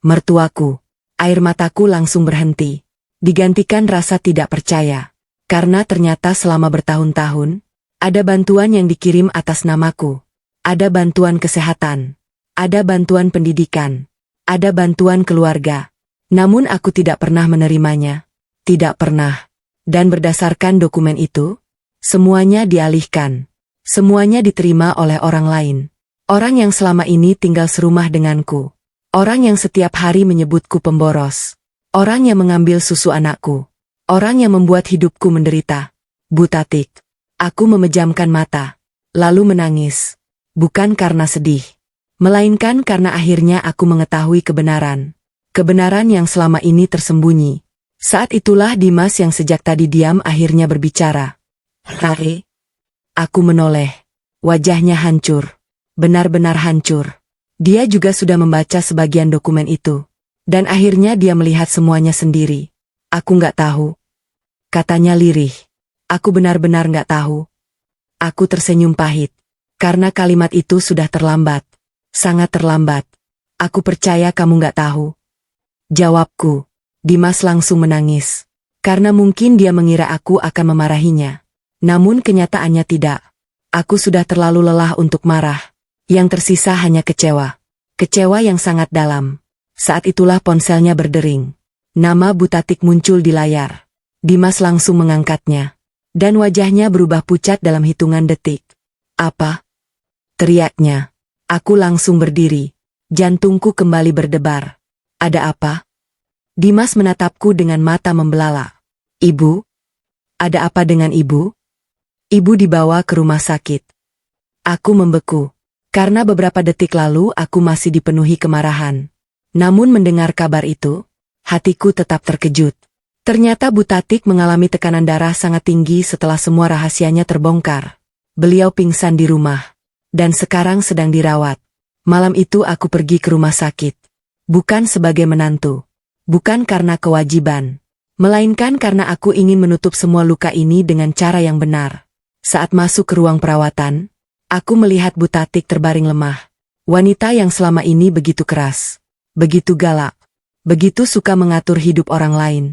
mertuaku. Air mataku langsung berhenti. Digantikan rasa tidak percaya. Karena ternyata selama bertahun-tahun, ada bantuan yang dikirim atas namaku. Ada bantuan kesehatan. Ada bantuan pendidikan. Ada bantuan keluarga. Namun aku tidak pernah menerimanya. Tidak pernah. Dan berdasarkan dokumen itu, semuanya dialihkan. Semuanya diterima oleh orang lain. Orang yang selama ini tinggal serumah denganku. Orang yang setiap hari menyebutku pemboros. Orang yang mengambil susu anakku. Orang yang membuat hidupku menderita. Bu Tatik. Aku memejamkan mata. Lalu menangis. Bukan karena sedih. Melainkan karena akhirnya aku mengetahui kebenaran. Kebenaran yang selama ini tersembunyi. Saat itulah Dimas yang sejak tadi diam akhirnya berbicara. Rare. Aku menoleh. Wajahnya hancur. Benar-benar hancur. Dia juga sudah membaca sebagian dokumen itu. Dan akhirnya dia melihat semuanya sendiri. Aku nggak tahu. Katanya lirih. Aku benar-benar nggak tahu. Aku tersenyum pahit. Karena kalimat itu sudah terlambat. Sangat terlambat. Aku percaya kamu nggak tahu. Jawabku. Dimas langsung menangis. Karena mungkin dia mengira aku akan memarahinya. Namun kenyataannya tidak. Aku sudah terlalu lelah untuk marah. Yang tersisa hanya kecewa. Kecewa yang sangat dalam. Saat itulah ponselnya berdering. Nama Bu Tatik muncul di layar. Dimas langsung mengangkatnya. Dan wajahnya berubah pucat dalam hitungan detik. Apa? Teriaknya. Aku langsung berdiri. Jantungku kembali berdebar. Ada apa? Dimas menatapku dengan mata membelalak. Ibu? Ada apa dengan ibu? Ibu dibawa ke rumah sakit. Aku membeku. Karena beberapa detik lalu aku masih dipenuhi kemarahan. Namun mendengar kabar itu, hatiku tetap terkejut. Ternyata Bu Tatik mengalami tekanan darah sangat tinggi setelah semua rahasianya terbongkar. Beliau pingsan di rumah. Dan sekarang sedang dirawat. Malam itu aku pergi ke rumah sakit. Bukan sebagai menantu. Bukan karena kewajiban. Melainkan karena aku ingin menutup semua luka ini dengan cara yang benar. Saat masuk ke ruang perawatan, aku melihat Bu Tatik terbaring lemah. Wanita yang selama ini begitu keras, begitu galak, begitu suka mengatur hidup orang lain.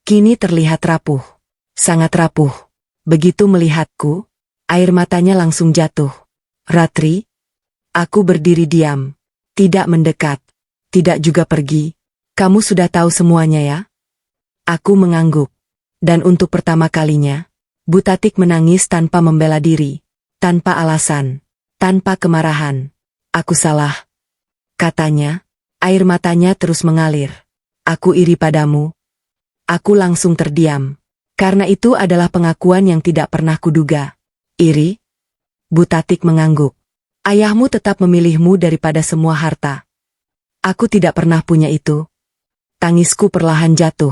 Kini terlihat rapuh, sangat rapuh. Begitu melihatku, air matanya langsung jatuh. Ratri? Aku berdiri diam, tidak mendekat, tidak juga pergi. Kamu sudah tahu semuanya ya? Aku mengangguk. Dan untuk pertama kalinya, Bu Tatik menangis tanpa membela diri. Tanpa alasan, tanpa kemarahan. Aku salah. Katanya, air matanya terus mengalir. Aku iri padamu. Aku langsung terdiam. Karena itu adalah pengakuan yang tidak pernah kuduga. Iri? Bu Tatik mengangguk. Ayahmu tetap memilihmu daripada semua harta. Aku tidak pernah punya itu. Tangisku perlahan jatuh.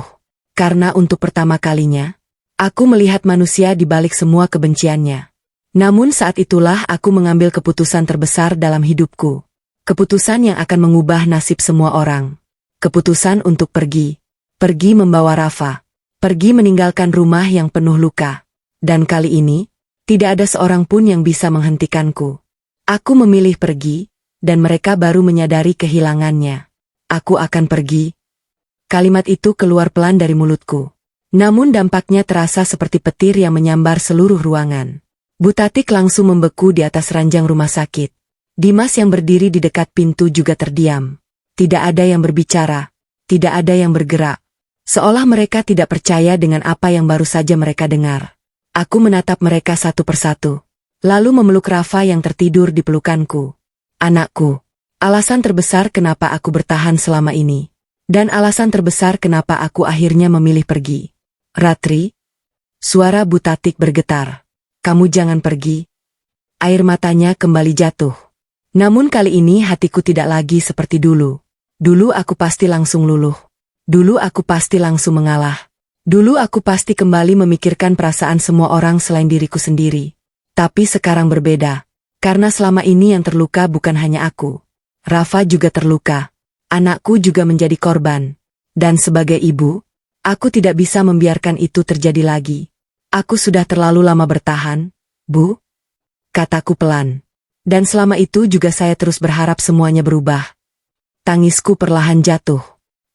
Karena untuk pertama kalinya, aku melihat manusia di balik semua kebenciannya. Namun saat itulah aku mengambil keputusan terbesar dalam hidupku. Keputusan yang akan mengubah nasib semua orang. Keputusan untuk pergi. Pergi membawa Rafa. Pergi meninggalkan rumah yang penuh luka. Dan kali ini, tidak ada seorang pun yang bisa menghentikanku. Aku memilih pergi, dan mereka baru menyadari kehilangannya. Aku akan pergi. Kalimat itu keluar pelan dari mulutku. Namun dampaknya terasa seperti petir yang menyambar seluruh ruangan. Bu Tatik langsung membeku di atas ranjang rumah sakit. Dimas yang berdiri di dekat pintu juga terdiam. Tidak ada yang berbicara. Tidak ada yang bergerak. Seolah mereka tidak percaya dengan apa yang baru saja mereka dengar. Aku menatap mereka satu persatu. Lalu memeluk Rafa yang tertidur di pelukanku. Anakku. Alasan terbesar kenapa aku bertahan selama ini. Dan alasan terbesar kenapa aku akhirnya memilih pergi. Ratri. Suara Bu Tatik bergetar. Kamu jangan pergi. Air matanya kembali jatuh. Namun kali ini hatiku tidak lagi seperti dulu. Dulu aku pasti langsung luluh. Dulu aku pasti langsung mengalah. Dulu aku pasti kembali memikirkan perasaan semua orang selain diriku sendiri. Tapi sekarang berbeda. Karena selama ini yang terluka bukan hanya aku. Rafa juga terluka. Anakku juga menjadi korban. Dan sebagai ibu, aku tidak bisa membiarkan itu terjadi lagi. Aku sudah terlalu lama bertahan, Bu. Kataku pelan. Dan selama itu juga saya terus berharap semuanya berubah. Tangisku perlahan jatuh.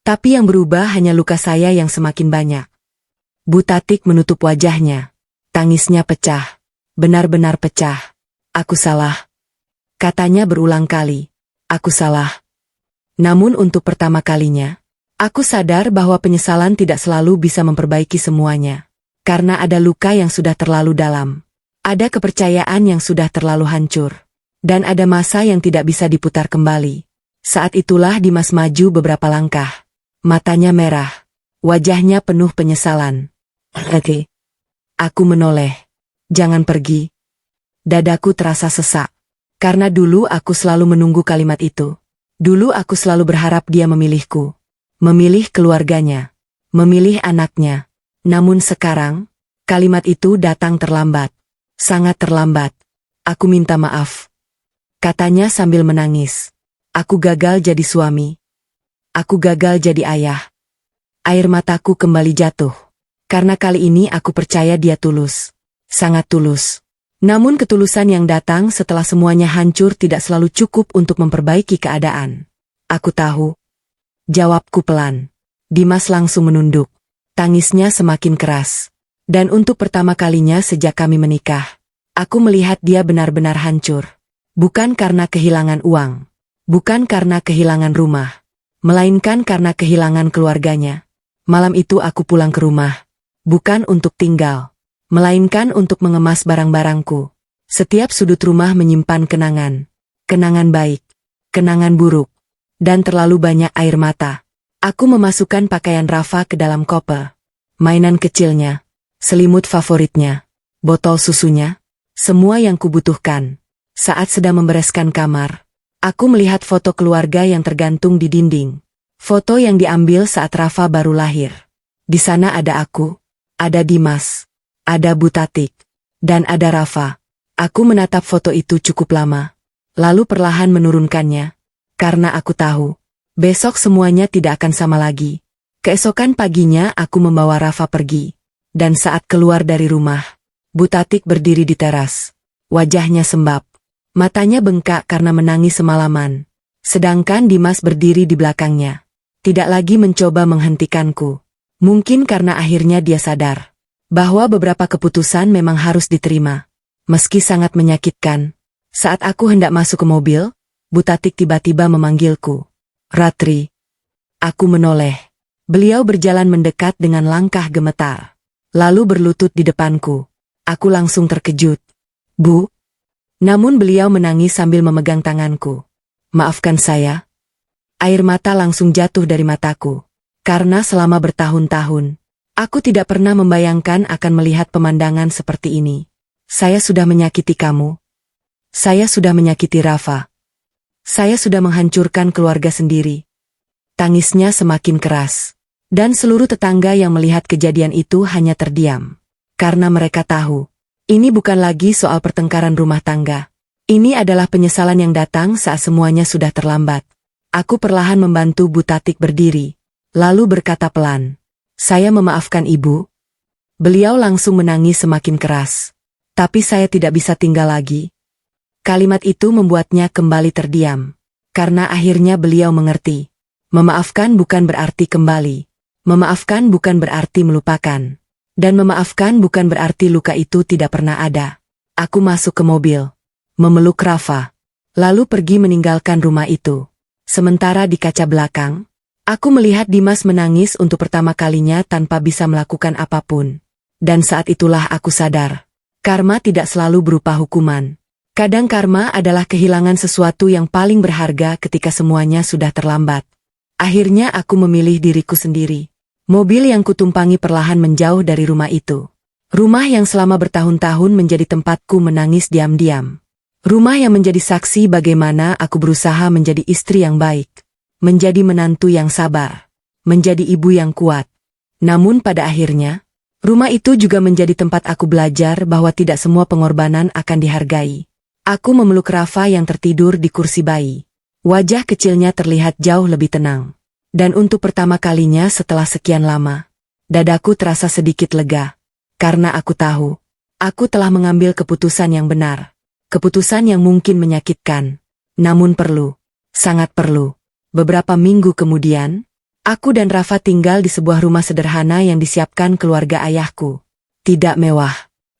Tapi yang berubah hanya luka saya yang semakin banyak. Bu Tatik menutup wajahnya. Tangisnya pecah. Benar-benar pecah. Aku salah. Katanya berulang kali. Aku salah. Namun untuk pertama kalinya, aku sadar bahwa penyesalan tidak selalu bisa memperbaiki semuanya. Karena ada luka yang sudah terlalu dalam. Ada kepercayaan yang sudah terlalu hancur. Dan ada masa yang tidak bisa diputar kembali. Saat itulah Dimas maju beberapa langkah. Matanya merah. Wajahnya penuh penyesalan. Oke. Aku menoleh. Jangan pergi. Dadaku terasa sesak. Karena dulu aku selalu menunggu kalimat itu. Dulu aku selalu berharap dia memilihku. Memilih keluarganya. Memilih anaknya. Namun sekarang, kalimat itu datang terlambat. Sangat terlambat. Aku minta maaf. Katanya sambil menangis. Aku gagal jadi suami. Aku gagal jadi ayah. Air mataku kembali jatuh. Karena kali ini aku percaya dia tulus. Sangat tulus. Namun ketulusan yang datang setelah semuanya hancur tidak selalu cukup untuk memperbaiki keadaan. Aku tahu. Jawabku pelan. Dimas langsung menunduk. Tangisnya semakin keras. Dan untuk pertama kalinya sejak kami menikah, aku melihat dia benar-benar hancur. Bukan karena kehilangan uang. Bukan karena kehilangan rumah. Melainkan karena kehilangan keluarganya. Malam itu aku pulang ke rumah. Bukan untuk tinggal. Melainkan untuk mengemas barang-barangku. Setiap sudut rumah menyimpan kenangan. Kenangan baik. Kenangan buruk. Dan terlalu banyak air mata. Aku memasukkan pakaian Rafa ke dalam koper. Mainan kecilnya. Selimut favoritnya. Botol susunya. Semua yang kubutuhkan. Saat sedang membereskan kamar, aku melihat foto keluarga yang tergantung di dinding. Foto yang diambil saat Rafa baru lahir. Di sana ada aku, ada Dimas, ada Bu Tatik, dan ada Rafa. Aku menatap foto itu cukup lama, lalu perlahan menurunkannya. Karena aku tahu, besok semuanya tidak akan sama lagi. Keesokan paginya aku membawa Rafa pergi. Dan saat keluar dari rumah, Bu Tatik berdiri di teras. Wajahnya sembab. Matanya bengkak karena menangis semalaman. Sedangkan Dimas berdiri di belakangnya. Tidak lagi mencoba menghentikanku. Mungkin karena akhirnya dia sadar bahwa beberapa keputusan memang harus diterima. Meski sangat menyakitkan. Saat aku hendak masuk ke mobil, Bu Tatik tiba-tiba memanggilku. Ratri. Aku menoleh. Beliau berjalan mendekat dengan langkah gemetar. Lalu berlutut di depanku. Aku langsung terkejut. Bu. Namun beliau menangis sambil memegang tanganku. Maafkan saya. Air mata langsung jatuh dari mataku. Karena selama bertahun-tahun, aku tidak pernah membayangkan akan melihat pemandangan seperti ini. Saya sudah menyakiti kamu. Saya sudah menyakiti Rafa. Saya sudah menghancurkan keluarga sendiri. Tangisnya semakin keras. Dan seluruh tetangga yang melihat kejadian itu hanya terdiam. Karena mereka tahu. Ini bukan lagi soal pertengkaran rumah tangga. Ini adalah penyesalan yang datang saat semuanya sudah terlambat. Aku perlahan membantu Bu Tatik berdiri, lalu berkata pelan. Saya memaafkan ibu. Beliau langsung menangis semakin keras. Tapi saya tidak bisa tinggal lagi. Kalimat itu membuatnya kembali terdiam. Karena akhirnya beliau mengerti. Memaafkan bukan berarti kembali. Memaafkan bukan berarti melupakan. Dan memaafkan bukan berarti luka itu tidak pernah ada. Aku masuk ke mobil. Memeluk Rafa. Lalu pergi meninggalkan rumah itu. Sementara di kaca belakang, aku melihat Dimas menangis untuk pertama kalinya tanpa bisa melakukan apapun. Dan saat itulah aku sadar. Karma tidak selalu berupa hukuman. Kadang karma adalah kehilangan sesuatu yang paling berharga ketika semuanya sudah terlambat. Akhirnya aku memilih diriku sendiri. Mobil yang kutumpangi perlahan menjauh dari rumah itu. Rumah yang selama bertahun-tahun menjadi tempatku menangis diam-diam. Rumah yang menjadi saksi bagaimana aku berusaha menjadi istri yang baik. Menjadi menantu yang sabar. Menjadi ibu yang kuat. Namun pada akhirnya, rumah itu juga menjadi tempat aku belajar bahwa tidak semua pengorbanan akan dihargai. Aku memeluk Rafa yang tertidur di kursi bayi. Wajah kecilnya terlihat jauh lebih tenang. Dan untuk pertama kalinya setelah sekian lama, dadaku terasa sedikit lega. Karena aku tahu, aku telah mengambil keputusan yang benar. Keputusan yang mungkin menyakitkan. Namun perlu. Sangat perlu. Beberapa minggu kemudian, aku dan Rafa tinggal di sebuah rumah sederhana yang disiapkan keluarga ayahku. Tidak mewah.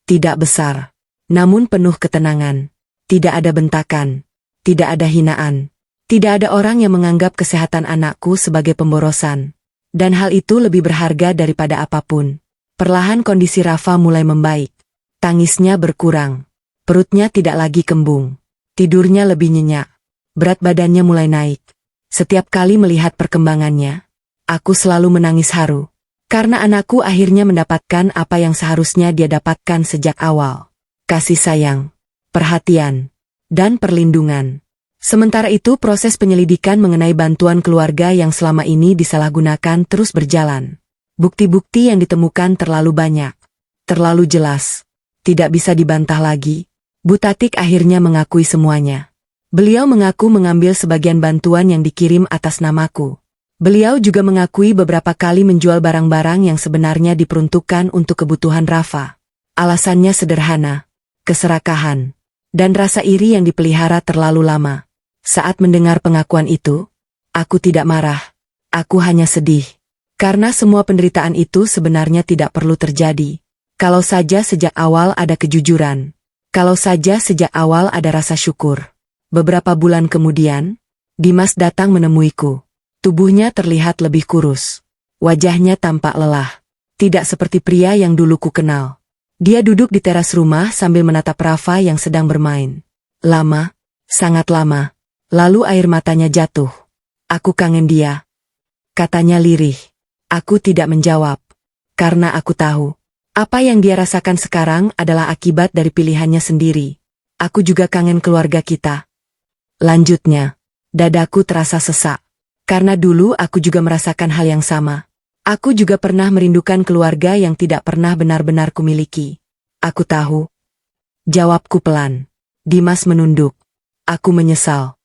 Tidak besar. Namun penuh ketenangan. Tidak ada bentakan. Tidak ada hinaan. Tidak ada orang yang menganggap kesehatan anakku sebagai pemborosan. Dan hal itu lebih berharga daripada apapun. Perlahan kondisi Rafa mulai membaik. Tangisnya berkurang. Perutnya tidak lagi kembung. Tidurnya lebih nyenyak. Berat badannya mulai naik. Setiap kali melihat perkembangannya, aku selalu menangis haru. Karena anakku akhirnya mendapatkan apa yang seharusnya dia dapatkan sejak awal. Kasih sayang, perhatian, dan perlindungan. Sementara itu proses penyelidikan mengenai bantuan keluarga yang selama ini disalahgunakan terus berjalan. Bukti-bukti yang ditemukan terlalu banyak. Terlalu jelas. Tidak bisa dibantah lagi. Bu Tatik akhirnya mengakui semuanya. Beliau mengaku mengambil sebagian bantuan yang dikirim atas namaku. Beliau juga mengakui beberapa kali menjual barang-barang yang sebenarnya diperuntukkan untuk kebutuhan Rafa. Alasannya sederhana. Keserakahan. Dan rasa iri yang dipelihara terlalu lama. Saat mendengar pengakuan itu, aku tidak marah. Aku hanya sedih. Karena semua penderitaan itu sebenarnya tidak perlu terjadi. Kalau saja sejak awal ada kejujuran. Kalau saja sejak awal ada rasa syukur. Beberapa bulan kemudian, Dimas datang menemuiku. Tubuhnya terlihat lebih kurus. Wajahnya tampak lelah. Tidak seperti pria yang dulu ku kenal. Dia duduk di teras rumah sambil menatap Rafa yang sedang bermain. Lama, sangat lama. Lalu air matanya jatuh. Aku kangen dia. Katanya lirih. Aku tidak menjawab. Karena aku tahu. Apa yang dia rasakan sekarang adalah akibat dari pilihannya sendiri. Aku juga kangen keluarga kita. Lanjutnya. Dadaku terasa sesak. Karena dulu aku juga merasakan hal yang sama. Aku juga pernah merindukan keluarga yang tidak pernah benar-benar kumiliki. Aku tahu. Jawabku pelan. Dimas menunduk. Aku menyesal.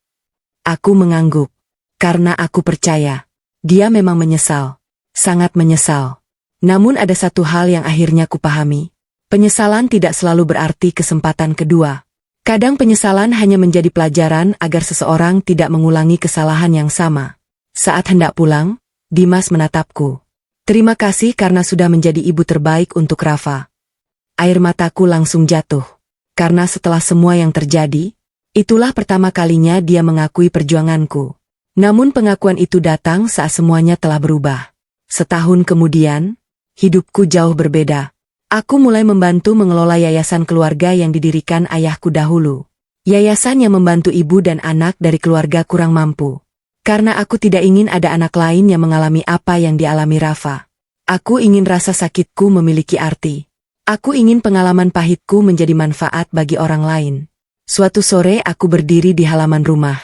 Aku mengangguk. Karena aku percaya. Dia memang menyesal. Sangat menyesal. Namun ada satu hal yang akhirnya kupahami. Penyesalan tidak selalu berarti kesempatan kedua. Kadang penyesalan hanya menjadi pelajaran agar seseorang tidak mengulangi kesalahan yang sama. Saat hendak pulang, Dimas menatapku. Terima kasih karena sudah menjadi ibu terbaik untuk Rafa. Air mataku langsung jatuh. Karena setelah semua yang terjadi, itulah pertama kalinya dia mengakui perjuanganku. Namun pengakuan itu datang saat semuanya telah berubah. Setahun kemudian, hidupku jauh berbeda. Aku mulai membantu mengelola yayasan keluarga yang didirikan ayahku dahulu. Yayasan yang membantu ibu dan anak dari keluarga kurang mampu. Karena aku tidak ingin ada anak lain yang mengalami apa yang dialami Rafa. Aku ingin rasa sakitku memiliki arti. Aku ingin pengalaman pahitku menjadi manfaat bagi orang lain. Suatu sore aku berdiri di halaman rumah.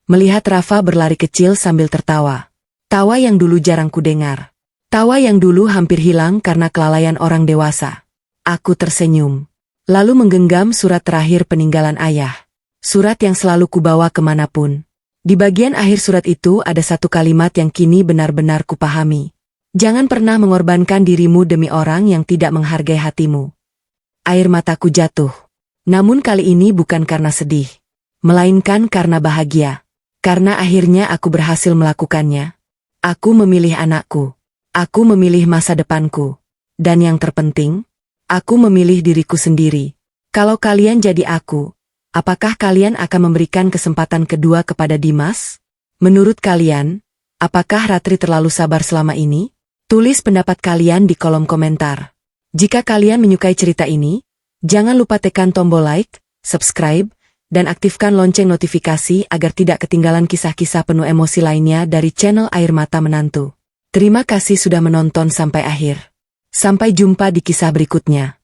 Melihat Rafa berlari kecil sambil tertawa. Tawa yang dulu jarang kudengar. Tawa yang dulu hampir hilang karena kelalaian orang dewasa. Aku tersenyum. Lalu menggenggam surat terakhir peninggalan ayah. Surat yang selalu kubawa kemanapun. Di bagian akhir surat itu ada satu kalimat yang kini benar-benar kupahami. Jangan pernah mengorbankan dirimu demi orang yang tidak menghargai hatimu. Air mataku jatuh. Namun kali ini bukan karena sedih, melainkan karena bahagia. Karena akhirnya aku berhasil melakukannya. Aku memilih anakku. Aku memilih masa depanku. Dan yang terpenting, aku memilih diriku sendiri. Kalau kalian jadi aku, apakah kalian akan memberikan kesempatan kedua kepada Dimas? Menurut kalian, apakah Ratri terlalu sabar selama ini? Tulis pendapat kalian di kolom komentar. Jika kalian menyukai cerita ini, jangan lupa tekan tombol like, subscribe, dan aktifkan lonceng notifikasi agar tidak ketinggalan kisah-kisah penuh emosi lainnya dari channel Air Mata Menantu. Terima kasih sudah menonton sampai akhir. Sampai jumpa di kisah berikutnya.